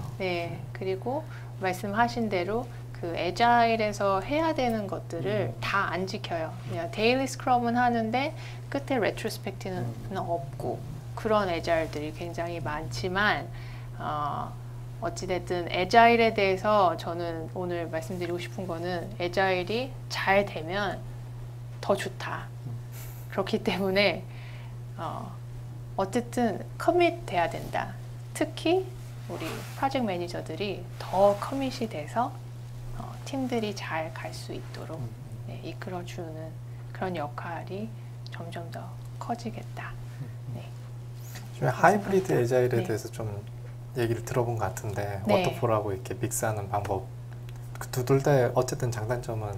그리고 말씀하신 대로 그 애자일에서 해야 되는 것들을 다 안 지켜요. 그냥 데일리 스크럼은 하는데 끝에 레트로스펙트는 없고 그런 애자일들이 굉장히 많지만 어찌됐든 애자일에 대해서 저는 오늘 말씀드리고 싶은 거는 애자일이 잘 되면 더 좋다. 그렇기 때문에 어쨌든 커밋 돼야 된다. 특히 우리 프로젝트 매니저들이 더 커밋이 돼서 팀들이 잘 갈 수 있도록 네, 이끌어주는 그런 역할이 점점 더 커지겠다. 네.
하이브리드 에자일에 대해서 좀 얘기를 들어본 것 같은데 워터폴하고 이렇게 믹스하는 방법 둘 다 어쨌든 장단점은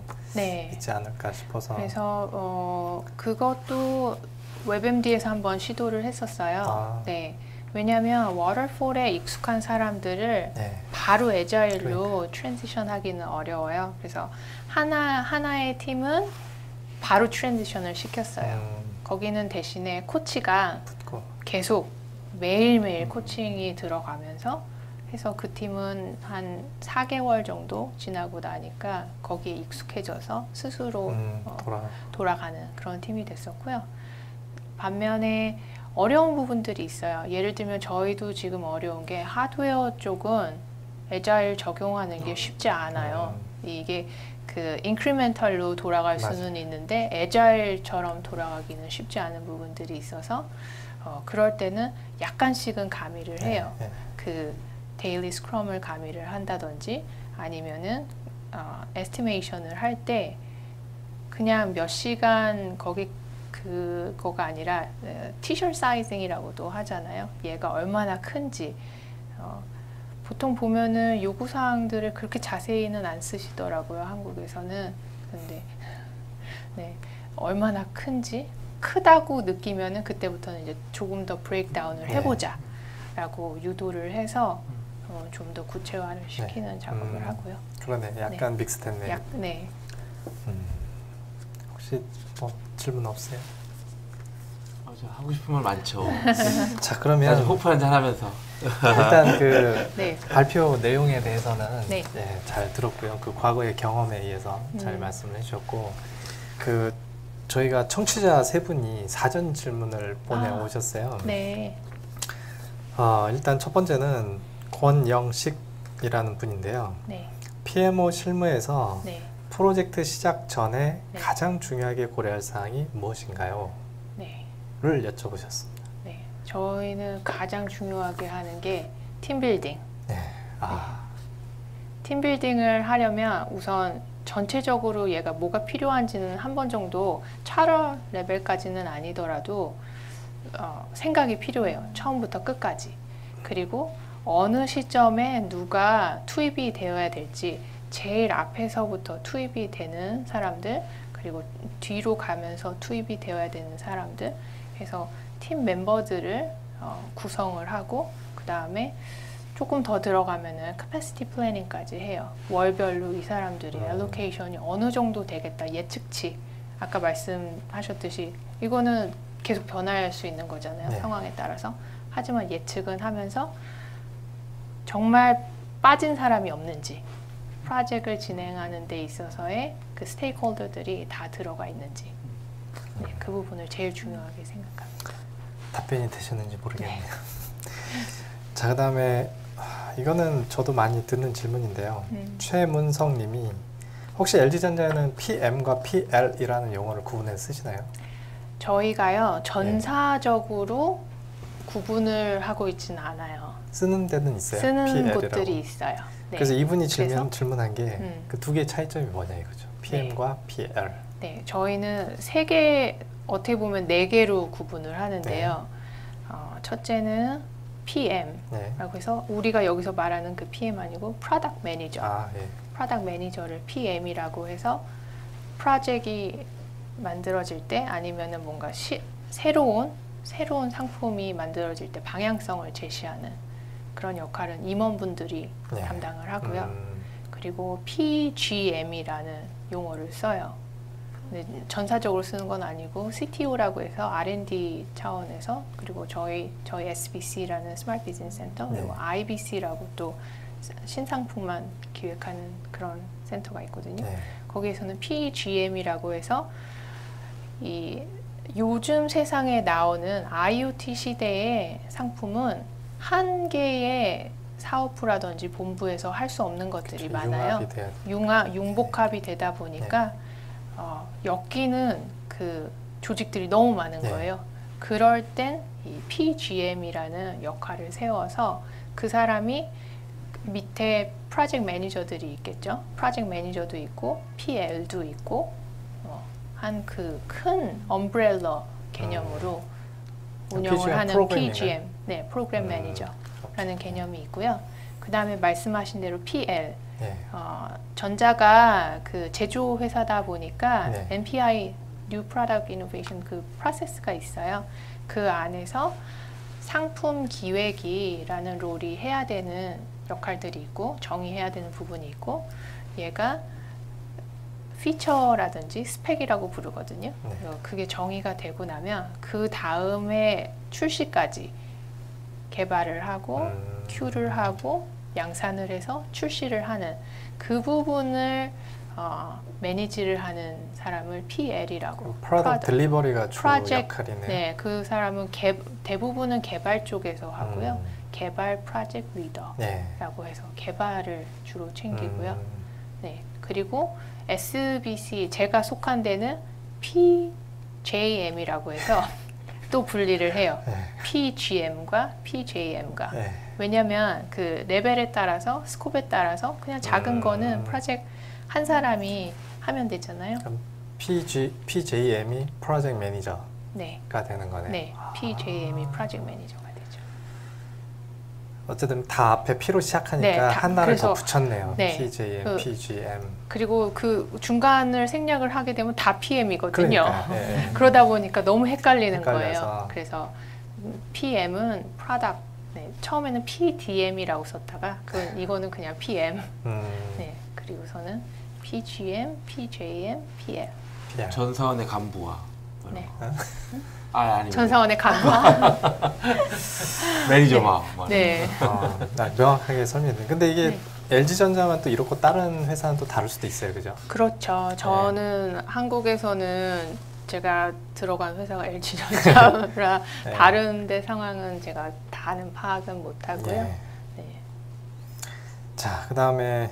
있지 않을까 싶어서
그래서 그것도 웹MD에서 한번 시도를 했었어요. 네. 왜냐하면 워터폴에 익숙한 사람들을 바로 에자일로 트랜지션 하기는 어려워요. 그래서 하나의 팀은 바로 트랜지션을 시켰어요. 거기는 대신에 코치가 계속 매일매일 코칭이 들어가면서 해서 그 팀은 한 4개월 정도 지나고 나니까 거기에 익숙해져서 스스로 돌아가는 그런 팀이 됐었고요. 반면에 어려운 부분들이 있어요. 예를 들면 저희도 지금 어려운 게 하드웨어 쪽은 에자일 적용하는 게 쉽지 않아요. 이게 그 인크리멘탈로 돌아갈 수는 있는데 에자일처럼 돌아가기는 쉽지 않은 부분들이 있어서 그럴 때는 약간씩은 가미를 해요. 그 데일리 스크럼을 가미를 한다든지 아니면은 에스티메이션을 할 때 그냥 몇 시간 거기 그거가 아니라 티셔츠 사이징이라고도 하잖아요. 얘가 얼마나 큰지 보통 보면은 요구사항들을 그렇게 자세히는 안 쓰시더라고요. 한국에서는. 근데 네, 얼마나 큰지 크다고 느끼면은 그때부터는 이제 조금 더 브레이크다운을 해보자 라고 유도를 해서 좀 더 구체화를 시키는 작업을 하고요.
그러네. 약간 믹스됐네요.
네.
혹시 뭐 질문 없어요?
하고 싶은 말 많죠.
자, 그러면
호프 한잔 하면서
일단 그 발표 내용에 대해서는 잘 들었고요. 그 과거의 경험에 의해서 잘 말씀을 해주셨고, 그 저희가 청취자 3분이 사전 질문을 보내오셨어요.
네.
일단 첫 번째는 권영식이라는 분인데요. PMO 실무에서 프로젝트 시작 전에 가장 중요하게 고려할 사항이 무엇인가요? 를 여쭤보셨습니다.
네, 저희는 가장 중요하게 하는 게 팀빌딩. 팀빌딩을 하려면 우선 전체적으로 얘가 뭐가 필요한지는 한 번 정도 차러 레벨까지는 아니더라도 생각이 필요해요. 처음부터 끝까지. 그리고 어느 시점에 누가 투입이 되어야 될지 제일 앞에서부터 투입이 되는 사람들 그리고 뒤로 가면서 투입이 되어야 되는 사람들 해서 팀 멤버들을 구성을 하고 그 다음에 조금 더 들어가면은 capacity planning까지 해요. 월별로 이 사람들이 allocation이 어느 정도 되겠다. 예측치. 아까 말씀하셨듯이 이거는 계속 변화할 수 있는 거잖아요. 상황에 따라서. 하지만 예측은 하면서 정말 빠진 사람이 없는지 프로젝트를 진행하는 데 있어서의 그 스테이크홀더들이 다 들어가 있는지 그 부분을 제일 중요하게 생각합니다.
답변이 되셨는지 모르겠네요. 자, 그 다음에 이거는 저도 많이 듣는 질문인데요. 최문성 님이 혹시 LG전자는 PM과 PL이라는 용어를 구분해서 쓰시나요?
저희가요. 전사적으로 구분을 하고 있지는 않아요.
쓰는 데는 있어요?
쓰는
PL이라고.
곳들이 있어요.
그래서 이분이 질문한 게 그 두 개의 차이점이 뭐냐 이거죠. PM과 PL.
네, 저희는 세 개, 어떻게 보면 4개로 구분을 하는데요. 첫째는 PM라고 해서 우리가 여기서 말하는 그 PM 아니고 프로덕트 매니저. 프로덕트 매니저를 PM이라고 해서 프로젝트가 만들어질 때 아니면은 뭔가 새로운 상품이 만들어질 때 방향성을 제시하는 그런 역할은 임원분들이 담당을 하고요. 그리고 PGM이라는 용어를 써요. 근데 전사적으로 쓰는 건 아니고 CTO라고 해서 R&D 차원에서 그리고 저희 SBC라는 스마트 비즈니스 센터 그리고 IBC라고 또 신상품만 기획하는 그런 센터가 있거든요. 거기에서는 PGM이라고 해서 이 요즘 세상에 나오는 IoT 시대의 상품은 한 개의 사업부라든지 본부에서 할 수 없는 것들이 많아요. 융복합이 되다 보니까 엮이는 그 조직들이 너무 많은 거예요. 그럴 땐 이 PGM이라는 역할을 세워서 그 사람이 밑에 프로젝트 매니저들이 있겠죠. 프로젝트 매니저도 있고 PL도 있고 한 그 큰 엄브렐러 개념으로 운영을 하는 PGM, 네, 프로그램 매니저라는 개념이 있고요. 그 다음에 말씀하신 대로 PL, 네. 전자가 그 제조 회사다 보니까 네. NPI, New Product Innovation 그 프로세스가 있어요. 그 안에서 상품 기획이라는 롤이 해야 되는 역할들이 있고 정의해야 되는 부분이 있고 얘가 피처라든지 스펙이라고 부르거든요. 네. 그게 정의가 되고 나면 그 다음에 출시까지 개발을 하고 큐를 하고 양산을 해서 출시를 하는 그 부분을 매니지를 하는 사람을 PL이라고.
프로덕트 딜리버리가 주 역할이네요.
네, 그 사람은 대부분은 개발 쪽에서 하고요. 개발 프로젝트 리더라고 네. 해서 개발을 주로 챙기고요. 네, 그리고 SBC 제가 속한 데는 PJM이라고 해서 또 분리를 해요. 네. PGM과 PJM과. 네. 왜냐하면 그 레벨에 따라서 스콥에 따라서 그냥 작은 거는 프로젝트 한 사람이 하면 되잖아요.
PJM이 프로젝트 매니저가
네.
되는 거네요.
네, PJM이 프로젝트 매니저가 되죠.
어쨌든 다 앞에 P로 시작하니까 네, 하나를 더 붙였네요. 네, PJM, PGM.
그리고 그 중간을 생략을 하게 되면 다 PM이거든요.
네.
그러다 보니까 너무 헷갈리는 거예요. 그래서 PM은 프로덕트. 네, 처음에는 PDM이라고 썼다가 이거는 그냥 PM. 네, 그리고서는 PGM, PJM, PL.
전사원의 간부와.
네.
아니.
전사원의 간부와.
매니저와.
네.
명확하게 설명해. 근데 이게 LG전자만 또 이렇고 다른 회사는 또 다를 수도 있어요, 그죠?
그렇죠. 저는 한국에서는 제가 들어간 회사가 LG전자라 네. 다른 데 상황은 제가 다는 파악은 못하고요. 네. 네.
자, 그 다음에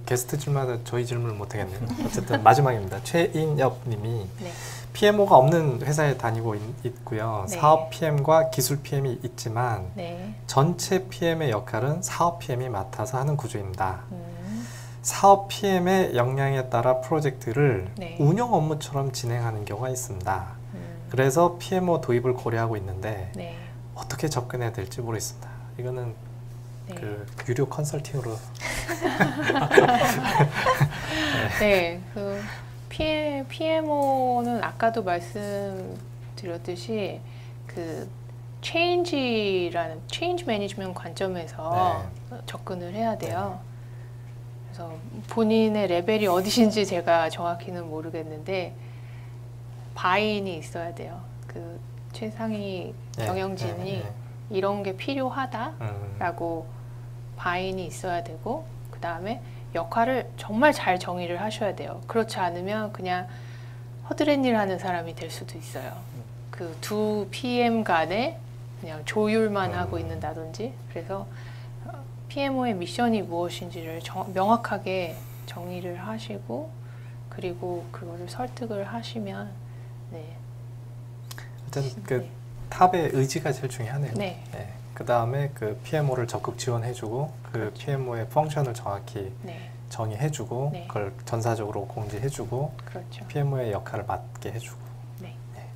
게스트 질문마다 저희 질문을 못하겠네요. 어쨌든 마지막입니다. 최인엽 님이 네. PMO가 없는 회사에 다니고 있고요. 네. 사업 PM과 기술 PM이 있지만 네. 전체 PM의 역할은 사업 PM이 맡아서 하는 구조입니다. 사업 PM의 역량에 따라 프로젝트를 네. 운영 업무처럼 진행하는 경우가 있습니다. 그래서 PMO 도입을 고려하고 있는데 네. 어떻게 접근해야 될지 모르겠습니다. 이거는 네. 그 유료 컨설팅으로
네, 그 PMO는 아까도 말씀드렸듯이 그 체인지 매니지먼트 관점에서 네. 접근을 해야 돼요. 네. 그래서 본인의 레벨이 어디신지 제가 정확히는 모르겠는데 바이인이 있어야 돼요. 그 최상위 경영진이 이런 게 필요하다라고 바이인이 있어야 되고 그 다음에 역할을 정말 잘 정의를 하셔야 돼요. 그렇지 않으면 그냥 허드렛 일 하는 사람이 될 수도 있어요. 그 두 PM 간에 그냥 조율만 하고 있는다든지. 그래서 PMO의 미션이 무엇인지를 명확하게 정의를 하시고 그리고 그거를 설득을 하시면 네.
어쨌든 그 탑의 의지가 제일 중요하네요. 네. 네. 그 다음에 그 PMO를 적극 지원해주고 그 그렇죠. PMO의 펑션을 정확히 네. 정의해주고 네. 그걸 전사적으로 공지해주고 그렇죠. PMO의 역할을 맡게 해주고. 네. 네.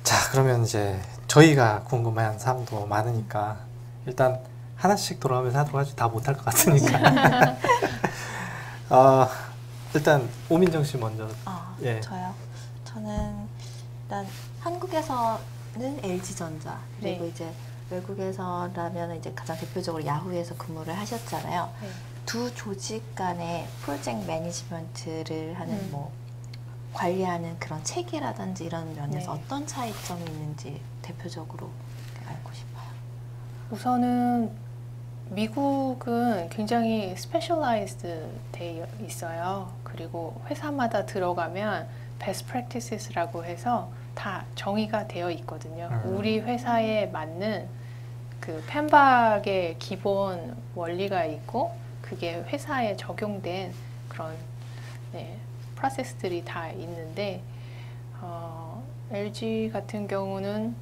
자, 그러면 이제 저희가 궁금한 사항도 많으니까 일단 하나씩 돌아가면서 하도록 하지 다 못할 것 같으니까. 일단 오민정 씨 먼저.
예. 저요. 저는 일단 한국에서는 LG전자 그리고 네. 이제 외국에서라면 이제 가장 대표적으로 야후에서 근무를 하셨잖아요. 네. 두 조직 간의 프로젝트 매니지먼트를 하는 뭐 관리하는 그런 체계라든지 이런 면에서 네. 어떤 차이점이 있는지 대표적으로 알고 싶어요.
우선은 미국은 굉장히 스페셜라이즈드 돼 있어요. 그리고 회사마다 들어가면 베스트 프랙티스라고 해서 다 정의가 되어 있거든요. 우리 회사에 맞는 그 펜박의 기본 원리가 있고 그게 회사에 적용된 그런 네, 프로세스들이 다 있는데 LG 같은 경우는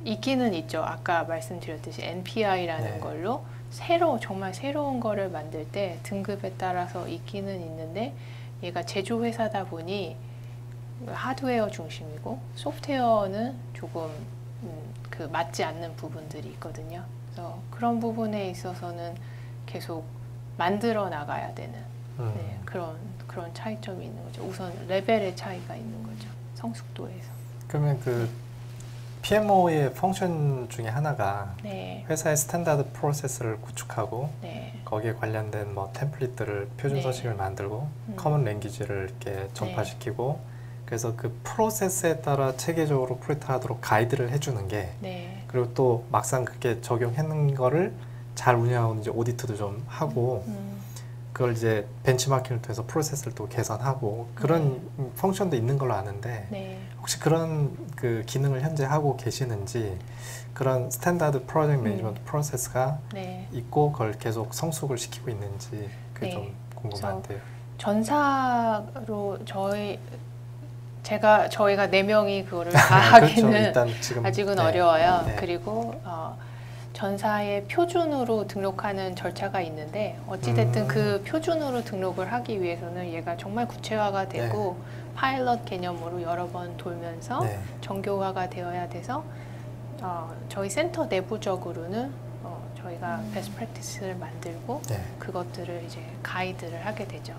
있기는 있죠. 아까 말씀드렸듯이 NPI라는
네.
걸로 정말 새로운 거를 만들 때 등급에 따라서 있기는 있는데 얘가 제조회사다 보니 하드웨어 중심이고 소프트웨어는 조금 그 맞지 않는 부분들이 있거든요. 그래서 그런 부분에 있어서는 계속 만들어 나가야 되는 네, 그런 차이점이 있는 거죠. 우선 레벨의 차이가 있는 거죠. 성숙도에서.
그러면 그 PMO의 펑션 중에 하나가
네.
회사의 스탠다드 프로세스를 구축하고
네.
거기에 관련된 뭐 템플릿들을 표준
네.
서식을 만들고 커먼 랭귀지를 이렇게 전파시키고 그래서 그 프로세스에 따라 체계적으로 프로젝트하도록 가이드를 해주는 게
네.
그리고 또 막상 그렇게 적용했는 거를 잘 운영하고 이제 오디트도 좀 하고 그걸 이제 벤치마킹을 통해서 프로세스를 또 개선하고 그런 펑션도 있는 걸로 아는데
네.
혹시 그런 그 기능을 현재 하고 계시는지 그런 스탠다드 프로젝트 매니지먼트 프로세스가
네.
있고 그걸 계속 성숙을 시키고 있는지 그게
네.
좀 궁금한데요.
전사로 저희가 4명이 그거를 다 하기는
그렇죠. 일단 지금
아직은
네.
어려워요.
네.
그리고 전사의 표준으로 등록하는 절차가 있는데 어찌됐든 그 표준으로 등록을 하기 위해서는 얘가 정말 구체화가 되고 파일럿 개념으로 여러 번 돌면서
네.
정교화가 되어야 돼서 저희 센터 내부적으로는 저희가 베스트 프랙티스를 만들고
네.
그것들을 이제 가이드를 하게 되죠.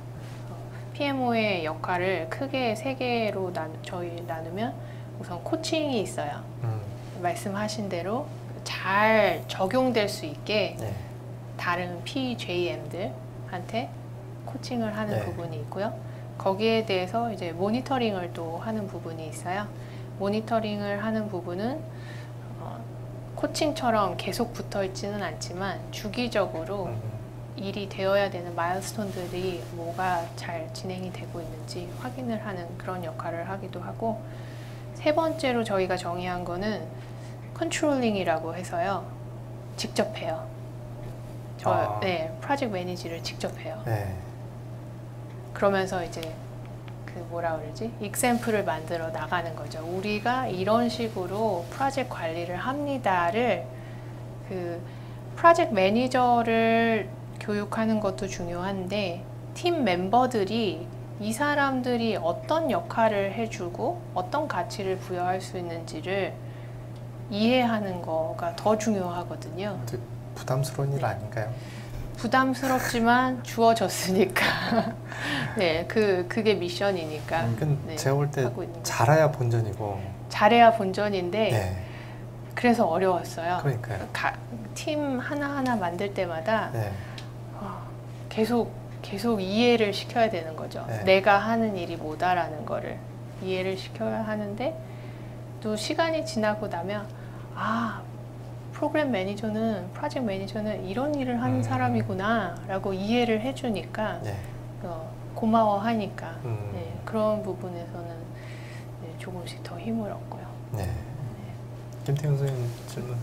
PMO의 역할을 크게 3개로 저희 나누면 우선 코칭이 있어요. 말씀하신 대로 잘 적용될 수 있게
네.
다른 PJM들한테 코칭을 하는
네.
부분이 있고요. 거기에 대해서 이제 모니터링을 또 하는 부분이 있어요. 모니터링을 하는 부분은 코칭처럼 계속 붙어 있지는 않지만 주기적으로 일이 되어야 되는 마일스톤들이 뭐가 잘 진행이 되고 있는지 확인을 하는 그런 역할을 하기도 하고 3번째로 저희가 정의한 거는 컨트롤링이라고 해서요. 직접 해요. 네, 프로젝트 매니지를 직접 해요.
네.
그러면서 이제 그 뭐라 그러지? 익샘플을 만들어 나가는 거죠. 우리가 이런 식으로 프로젝트 관리를 합니다를 그 프로젝트 매니저를 교육하는 것도 중요한데 팀 멤버들이 이 사람들이 어떤 역할을 해주고 어떤 가치를 부여할 수 있는지를 이해하는 거가 더 중요하거든요.
부담스러운 일 아닌가요?
부담스럽지만 주어졌으니까 네, 그게 미션이니까
네, 제가 볼 때 잘해야 본전이고
잘해야 본전인데
네.
그래서 어려웠어요.
그러니까요.
팀 하나하나 만들 때마다
네.
계속 이해를 시켜야 되는 거죠.
네.
내가 하는 일이 뭐다라는 거를 이해를 시켜야 하는데 또 시간이 지나고 나면 프로그램 매니저는 프로젝트 매니저는 이런 일을 하는 사람이구나 라고 이해를 해주니까
네.
고마워하니까 네, 그런 부분에서는 네, 조금씩 더 힘을 얻고요.
네. 김태훈 선생님 질문.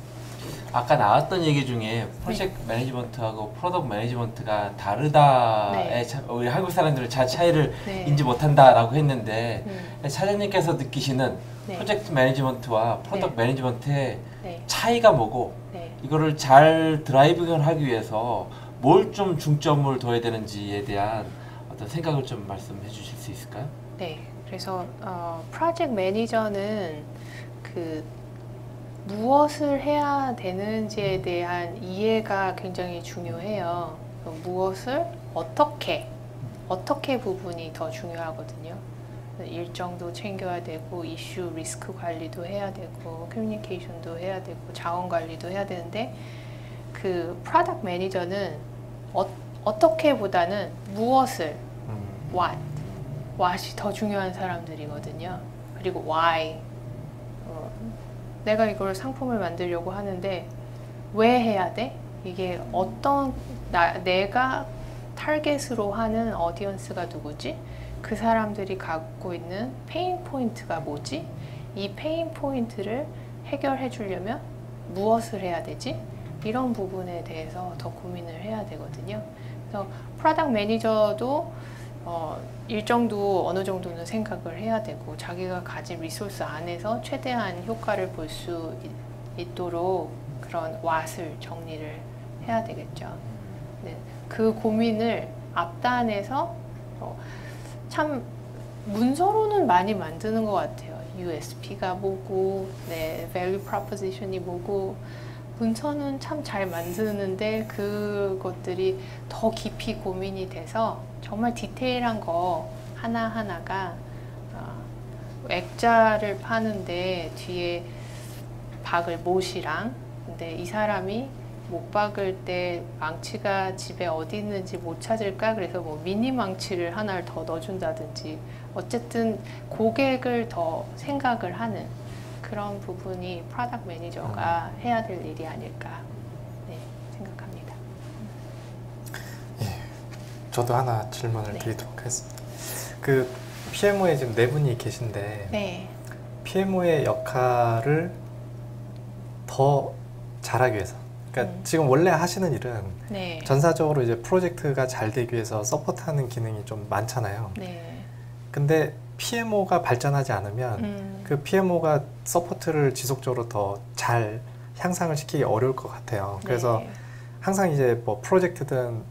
아까 나왔던 얘기 중에 프로젝트 매니지먼트하고 프로덕트 매니지먼트가 다르다에 우리 한국 사람들은 잘 차이를 인지 못한다라고 했는데 차장님께서 느끼시는 프로젝트 매니지먼트와 프로덕트 매니지먼트의 차이가 뭐고 이거를 잘 드라이빙을 하기 위해서 뭘 좀 중점을 둬야 되는지에 대한 어떤 생각을 좀 말씀해 주실 수 있을까요?
네, 그래서 프로젝트 매니저는 무엇을 해야 되는지에 대한 이해가 굉장히 중요해요. 무엇을 어떻게 부분이 더 중요하거든요. 일정도 챙겨야 되고 이슈 리스크 관리도 해야 되고 커뮤니케이션도 해야 되고 자원 관리도 해야 되는데 그 프로덕트 매니저는 어떻게보다는 무엇을 what이 더 중요한 사람들이거든요. 그리고 why 내가 이걸 상품을 만들려고 하는데 왜 해야 돼? 이게 내가 타겟으로 하는 어디언스가 누구지? 그 사람들이 갖고 있는 페인 포인트가 뭐지? 이 페인 포인트를 해결해 주려면 무엇을 해야 되지? 이런 부분에 대해서 더 고민을 해야 되거든요. 그래서 프로덕트 매니저도 일정도 어느 정도는 생각을 해야 되고 자기가 가진 리소스 안에서 최대한 효과를 볼 수 있도록 그런 왓을 정리를 해야 되겠죠. 네, 그 고민을 앞단에서 참 문서로는 많이 만드는 것 같아요. USP가 뭐고, 네, value proposition이 뭐고, 문서는 참 잘 만드는데 그것들이 더 깊이 고민이 돼서 정말 디테일한 거 하나하나가 액자를 파는데 뒤에 박을 못이랑, 근데 이 사람이 못 박을 때 망치가 집에 어디 있는지 못 찾을까? 그래서 뭐 미니 망치를 하나를 더 넣어준다든지, 어쨌든 고객을 더 생각을 하는 그런 부분이 프로덕트 매니저가 해야 될 일이 아닐까, 네, 생각합니다.
예, 저도 하나 질문을 네. 드리도록 하겠습니다. 그 PMO에 지금 4분이 계신데
네.
PMO의 역할을 더 잘하기 위해서, 그러니까 지금 원래 하시는 일은
네.
전사적으로 이제 프로젝트가 잘 되기 위해서 서포트하는 기능이 좀 많잖아요.
네.
근데 PMO가 발전하지 않으면 그 PMO가 서포트를 지속적으로 더 잘 향상을 시키기 어려울 것 같아요. 그래서
네.
항상 이제 뭐 프로젝트든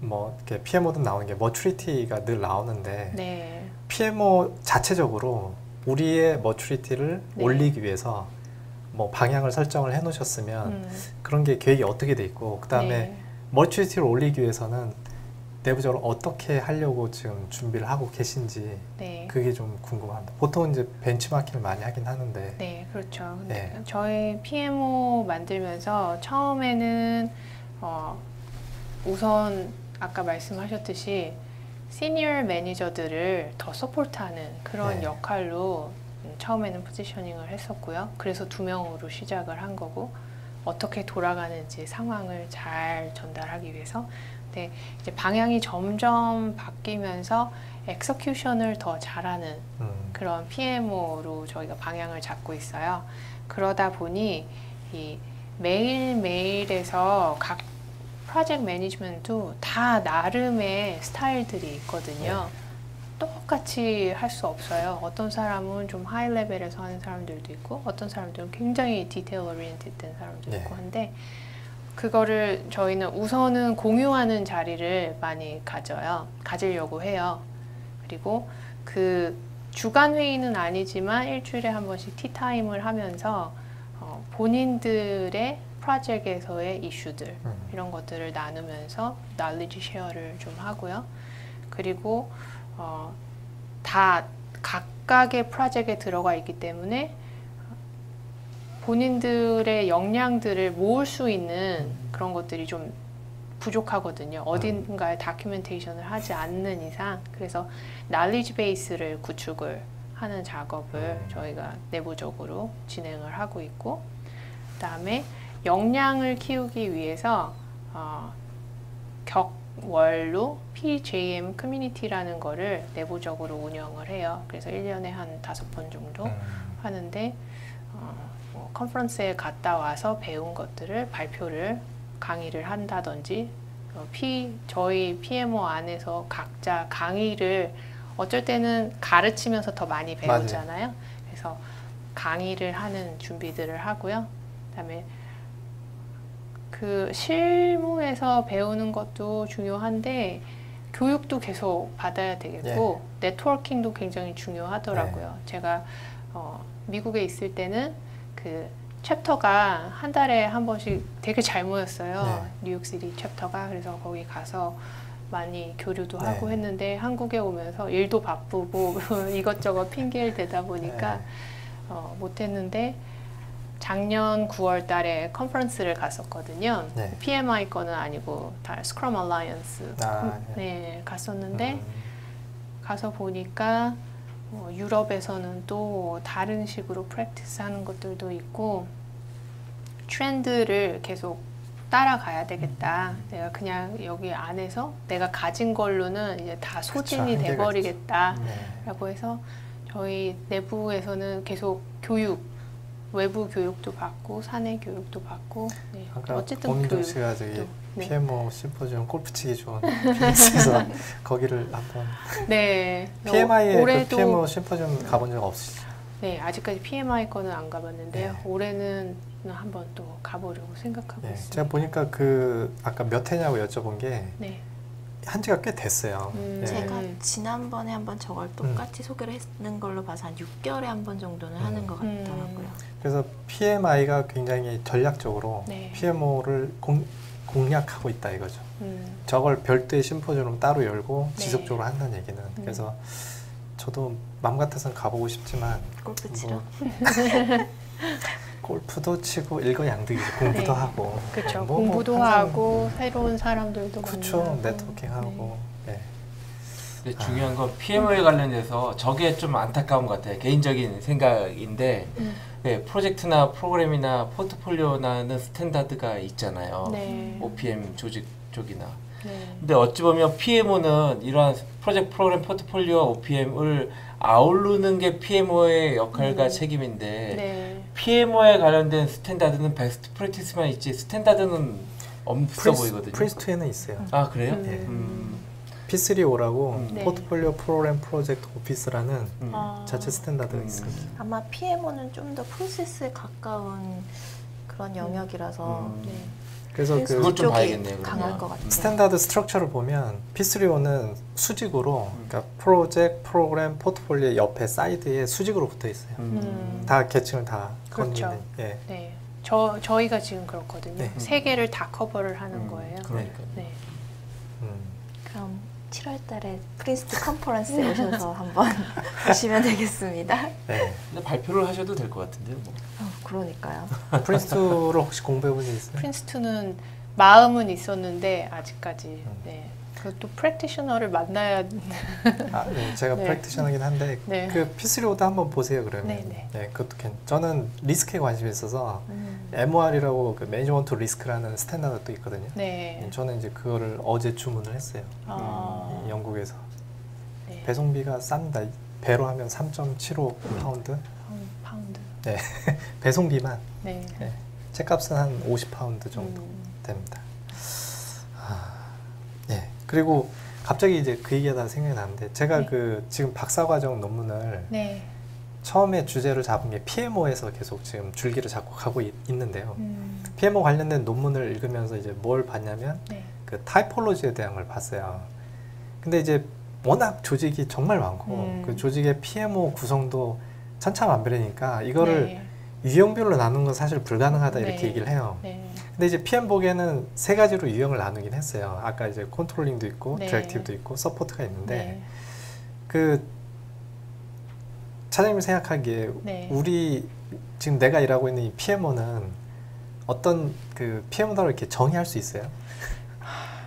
뭐 이렇게 PMO든 나오는 게 머추리티가 늘 나오는데
네.
PMO 자체적으로 우리의 머추리티를
네.
올리기 위해서 뭐 방향을 설정을 해 놓으셨으면 그런 게 계획이 어떻게 돼 있고, 그 다음에
네.
머추리티를 올리기 위해서는 내부적으로 어떻게 하려고 지금 준비를 하고 계신지
네.
그게 좀 궁금합니다. 보통 이제 벤치마킹을 많이 하긴 하는데.
네, 그렇죠.
네.
저희 PMO 만들면서 처음에는 우선 아까 말씀하셨듯이 시니어 매니저들을 더 서포트하는 그런
네.
역할로 처음에는 포지셔닝을 했었고요. 그래서 2명으로 시작을 한 거고, 어떻게 돌아가는지 상황을 잘 전달하기 위해서. 근데 이제 방향이 점점 바뀌면서 엑서큐션을 더 잘하는 그런 PMO로 저희가 방향을 잡고 있어요. 그러다 보니 이 매일매일에서 각 프로젝트 매니지먼트도 다 나름의 스타일들이 있거든요. 네. 똑같이 할 수 없어요. 어떤 사람은 좀 하이 레벨에서 하는 사람들도 있고, 어떤 사람들은 굉장히 디테일 오리엔티드 된 사람도 있고 한데, 그거를 저희는 우선은 공유하는 자리를 많이 가지려고 해요. 그리고 그 주간 회의는 아니지만 일주일에 한 번씩 티타임을 하면서 본인들의 프로젝트에서의 이슈들 이런 것들을 나누면서 knowledge 쉐어를 좀 하고요. 그리고 다 각각의 프로젝트에 들어가 있기 때문에 본인들의 역량들을 모을 수 있는 그런 것들이 좀 부족하거든요. 어딘가에 다큐멘테이션을 하지 않는 이상. 그래서 knowledge 베이스를 구축을 하는 작업을 저희가 내부적으로 진행을 하고 있고, 그 다음에 역량을 키우기 위해서 격월로 PJM 커뮤니티라는 거를 내부적으로 운영을 해요. 그래서 1년에 한 5번 정도 하는데, 컨퍼런스에 갔다 와서 배운 것들을 발표를 강의를 한다든지, 저희 PMO 안에서 각자 강의를 어쩔 때는 가르치면서 더 많이 배우잖아요. 맞아요. 그래서 강의를 하는 준비들을 하고요. 그다음에 그 실무에서 배우는 것도 중요한데 교육도 계속 받아야 되겠고, 네트워킹도 굉장히 중요하더라고요. 제가 미국에 있을 때는 그 챕터가 한 달에 한 번씩 되게 잘 모였어요. 뉴욕시티 챕터가. 그래서 거기 가서 많이 교류도 하고 했는데, 한국에 오면서 일도 바쁘고 이것저것 핑계를 대다 보니까 못했는데, 작년 9월 달에 컨퍼런스를 갔었거든요. PMI 거는 아니고 다 스크럼 얼라이언스 갔었는데, 가서 보니까 유럽에서는 또 다른 식으로 프랙티스 하는 것들도 있고, 트렌드를 계속 따라가야 되겠다. 내가 그냥 여기 안에서 내가 가진 걸로는 이제 다 소진이 돼버리겠다 라고 해서 저희 내부에서는 계속 외부 교육도 받고 사내 교육도 받고, 어쨌든
고민정 씨가 저기 PMO 심포지엄 골프치기 좋은 피닉스에서 거기를 한번 PMI에 그 PMO 심포지엄 가본 적 없으시죠?
네, 아직까지 PMI 거는 안 가봤는데요.
네.
올해는 한번 또 가보려고 생각하고
네,
있습니다.
제가 보니까 그 아까 몇 회냐고 여쭤본 게
네.
한지가 꽤 됐어요. 네.
제가 지난번에 한번 저걸 똑같이 소개를 했는 걸로 봐서 한 6개월에 한 번 정도는 하는 것 같더라고요.
그래서 PMI가 굉장히 전략적으로
네.
PMO를 공략하고 있다 이거죠. 저걸 별도의 심포지엄 따로 열고
네.
지속적으로 한다는 얘기는. 그래서 저도 맘 같아서는 가보고 싶지만
골프 치러?
골프도 치고 일거양득이죠. 공부도
네.
하고.
그렇죠.
뭐
공부도
항상
하고 새로운 사람들도
그쵸.
만나고.
네트워킹하고. 네.
근데 중요한 건 PMO에 관련돼서 저게 좀 안타까운 것 같아요. 개인적인 생각인데 네, 프로젝트나 프로그램이나 포트폴리오나는 스탠다드가 있잖아요.
네.
OPM 조직 쪽이나.
네.
근데 어찌 보면 PMO는 이러한 프로젝트 프로그램 포트폴리오와 OPM을 아우르는 게 PMO의 역할과 책임인데
네.
PMO에 관련된 스탠다드는 베스트 프랙티스만 있지 스탠다드는 없어 보이거든요.
프리스2에는 있어요.
아 그래요?
네. P3O라고
네.
포트폴리오 프로그램 프로젝트 오피스라는
아.
자체 스탠다드가 있어요.
아마 PMO는 좀 더 프로세스에 가까운 그런 영역이라서
네.
그래서 그
그걸 좀
쪽이
봐야겠네요, 그러면.
강할 것 같아요.
스탠다드 스트럭처를 보면 P3O는 수직으로 그러니까 프로젝트, 프로그램, 포트폴리오 옆에 사이드에 수직으로 붙어 있어요. 다 계층을 다
그렇죠.
건드리는. 예.
네. 저희가 지금 그렇거든요.
네.
세 개를 다 커버를 하는 거예요.
그러니까.
네.
그럼 7월 달에 프린스트 컨퍼런스에 오셔서 한번 보시면 되겠습니다.
네.
근데 발표를 하셔도 될 것 같은데요. 뭐.
그러니까요.
프린스2를 혹시 공부해 본 적 있어요?
프린스투는 마음은 있었는데 아직까지 네. 그또 프랙티셔너를 만나야
네, 제가
네.
프랙티셔너긴 한데
네.
그 P3O도 한번 보세요 그러면.
네, 네.
그것도 저는 리스크에 관심이 있어서 MOR이라고 그 매니지먼트 리스크라는 스탠다드도 있거든요.
네.
저는 이제 그거를 어제 주문을 했어요.
아.
영국에서.
네.
배송비가 쌉니다. 배로 하면 3.75 파운드.
파운드.
네, 배송비만.
네.
네. 책값은 한 50파운드 정도 됩니다. 네. 그리고 갑자기 이제 그 얘기하다 생각이 나는데 제가
네.
그 지금 박사과정 논문을
네.
처음에 주제를 잡은 게 PMO에서 계속 지금 줄기를 잡고 가고 있는데요. PMO 관련된 논문을 읽으면서 이제 뭘 봤냐면
네.
그 타이폴로지에 대한 걸 봤어요. 근데 이제 워낙 조직이 정말 많고 그 조직의 PMO 구성도 천차만별이니까 이거를
네.
유형별로 나누는 건 사실 불가능하다 이렇게
네.
얘기를 해요.
네.
근데 이제 PM복에는 세 가지로 유형을 나누긴 했어요. 아까 이제 컨트롤링도 있고
네.
디렉티브도 있고 서포트가 있는데
네.
그 차장님이 생각하기에
네.
우리 지금 내가 일하고 있는 이 PMO는 어떤 그 PMO다로 이렇게 정의할 수 있어요?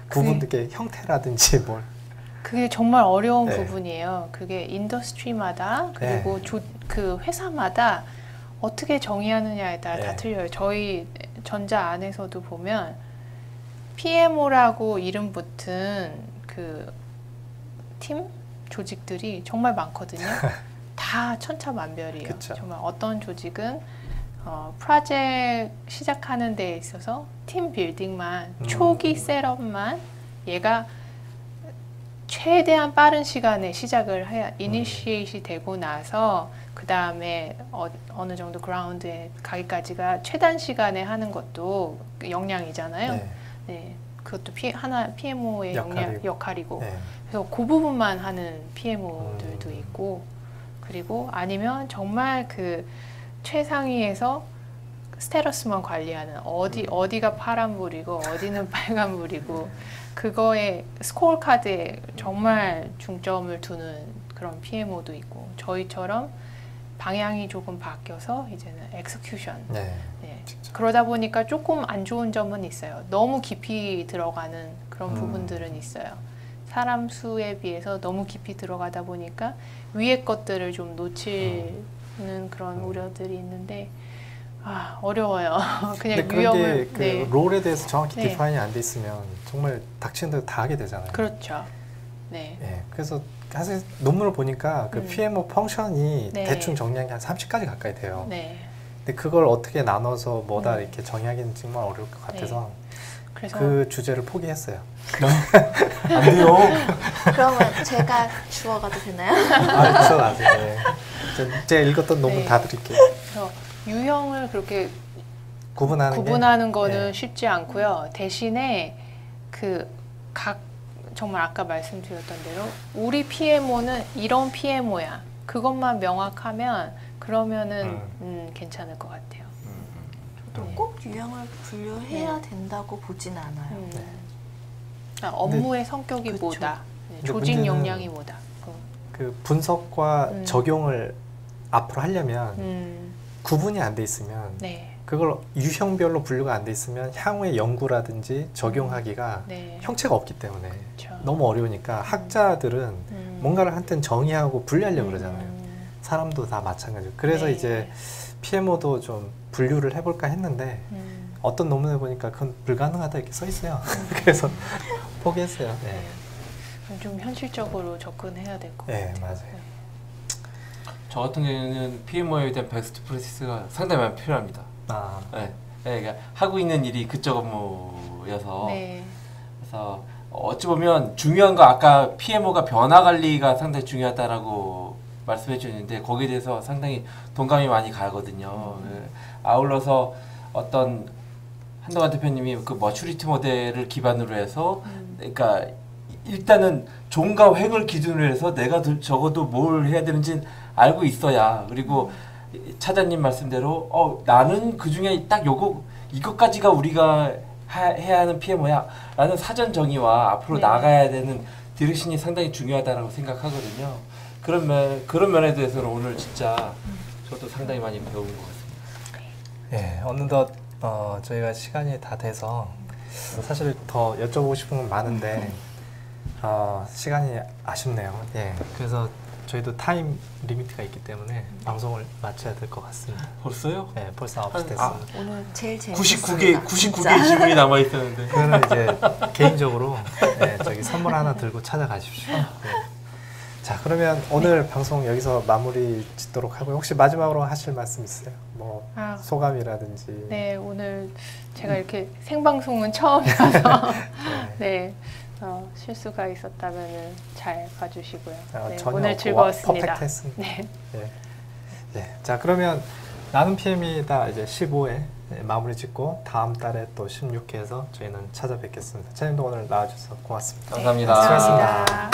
구분되게 형태라든지 뭘?
그게 정말 어려운
네.
부분이에요. 그게 인더스트리마다 그리고 그 회사마다 어떻게 정의하느냐에 따라 다 틀려요. 저희 전자 안에서도 보면 PMO라고 이름 붙은 그 팀 조직들이 정말 많거든요. 다 천차만별이에요.
그쵸.
정말 어떤 조직은 프로젝트 시작하는 데에 있어서 팀 빌딩만 초기 셋업만 얘가 최대한 빠른 시간에 시작을 해야 이니시에이시 되고 나서 그 다음에 어느 정도 그라운드에 가기까지가 최단 시간에 하는 것도 역량이잖아요.
네.
네, 그것도 PMO의 역할이고.
네.
그래서 그 부분만 하는 PMO들도 있고, 그리고 아니면 정말 그 최상위에서 스테러스만 관리하는 어디가 파란불이고 어디는 빨간불이고 그거에 스코어 카드에 정말 중점을 두는 그런 PMO도 있고, 저희처럼 방향이 조금 바뀌어서 이제는 엑스큐션.
네.
네. 그러다 보니까 조금 안 좋은 점은 있어요. 너무 깊이 들어가는 그런 부분들은 있어요. 사람 수에 비해서 너무 깊이 들어가다 보니까 위에 것들을 좀 놓치는 그런 우려들이 있는데 어려워요. 그냥
유형을 그
네.
롤에 대해서 정확히
네.
디파인이 안 돼 있으면 정말 닥치는 대로 다 하게 되잖아요.
그렇죠. 네.
네. 그래서 사실 논문을 보니까 그 PMO 펑션이
네.
대충 정리한 게 한 30가지 가까이 돼요.
네.
근데 그걸 어떻게 나눠서 뭐다 이렇게 정의하기는 정말 어려울 것 같아서
그래서
그 주제를 포기했어요.
안 돼요.
그러면 제가 주워가도 되나요?
주워가세요. 네. 제가 읽었던 논문
네.
다 드릴게요.
그래서 유형을 그렇게
구분하는
거는
네.
쉽지 않고요. 대신에 그 각 정말 아까 말씀드렸던 대로 우리 PMO는 이런 PMO야. 그것만 명확하면 그러면은 괜찮을 것 같아요.
네. 꼭 유형을 분류해야 된다고 보진 않아요.
업무의 성격이
그쵸.
뭐다. 조직 역량이 뭐다.
그 분석과 적용을 앞으로 하려면 구분이 안 돼 있으면
네.
그걸 유형별로 분류가 안 돼 있으면 향후의 연구라든지 적용하기가
네.
형체가 없기 때문에
그쵸.
너무 어려우니까 학자들은 뭔가를 한ten 정의하고 분리하려고 그러잖아요. 사람도 다 마찬가지고. 그래서
네.
이제 PMO도 좀 분류를 해볼까 했는데 어떤 논문을 보니까 그건 불가능하다 이렇게 써 있어요. 그래서 포기했어요. 네.
좀 현실적으로 접근해야 될 것 같아요.
네, 맞아요.
저 같은 경우에는 PMO에 대한 베스트 프랙티스가 상당히 많이 필요합니다. 네. 그러니까 하고 있는 일이 그쪽 업무여서
네.
그래서 어찌 보면 중요한 거 아까 PMO가 변화 관리가 상당히 중요하다라고 말씀해 주셨는데 거기에 대해서 상당히 동감이 많이 가거든요. 아울러서 어떤 한동안 대표님이 그 머추리티 모델을 기반으로 해서 그러니까 일단은 종과 획을 기준으로 해서 내가 적어도 뭘 해야 되는지 알고 있어야 그리고 차장님 말씀대로 나는 그 중에 딱 이것까지가 우리가 해야 하는 PMO야 라는 사전 정의와 앞으로 나가야 되는 디렉션이 상당히 중요하다고 생각하거든요. 그런 면에 대해서는 오늘 진짜 저도 상당히 많이 배운 것 같습니다.
예, 어느덧 저희가 시간이 다 돼서 사실 더 여쭤보고 싶은 건 많은데 시간이 아쉽네요. 예, 그래서 저희도 타임 리미트가 있기 때문에 방송을 마쳐야 될 것 같습니다.
벌써요?
네, 벌써 9시 됐습니다.
오늘 제일 재밌었습니다.
99개 질문이 남아 있었는데.
그거는 이제 개인적으로 저기 선물 하나 들고 찾아가십시오. 네. 자, 그러면 오늘 방송 여기서 마무리 짓도록 하고요. 혹시 마지막으로 하실 말씀 있어요? 뭐 소감이라든지.
네, 오늘 제가 이렇게 생방송은 처음이라서 네. 실수가 있었다면 잘 봐주시고요. 네, 오늘 즐거웠습니다.
퍼펙트했습니다.
네.
네. 네. 자, 그러면 나는 PM이다 이제 15회 마무리 짓고 다음 달에 또 16회에서 저희는 찾아뵙겠습니다. 차장님도 오늘 나와주셔서 고맙습니다.
감사합니다.
수고하셨습니다.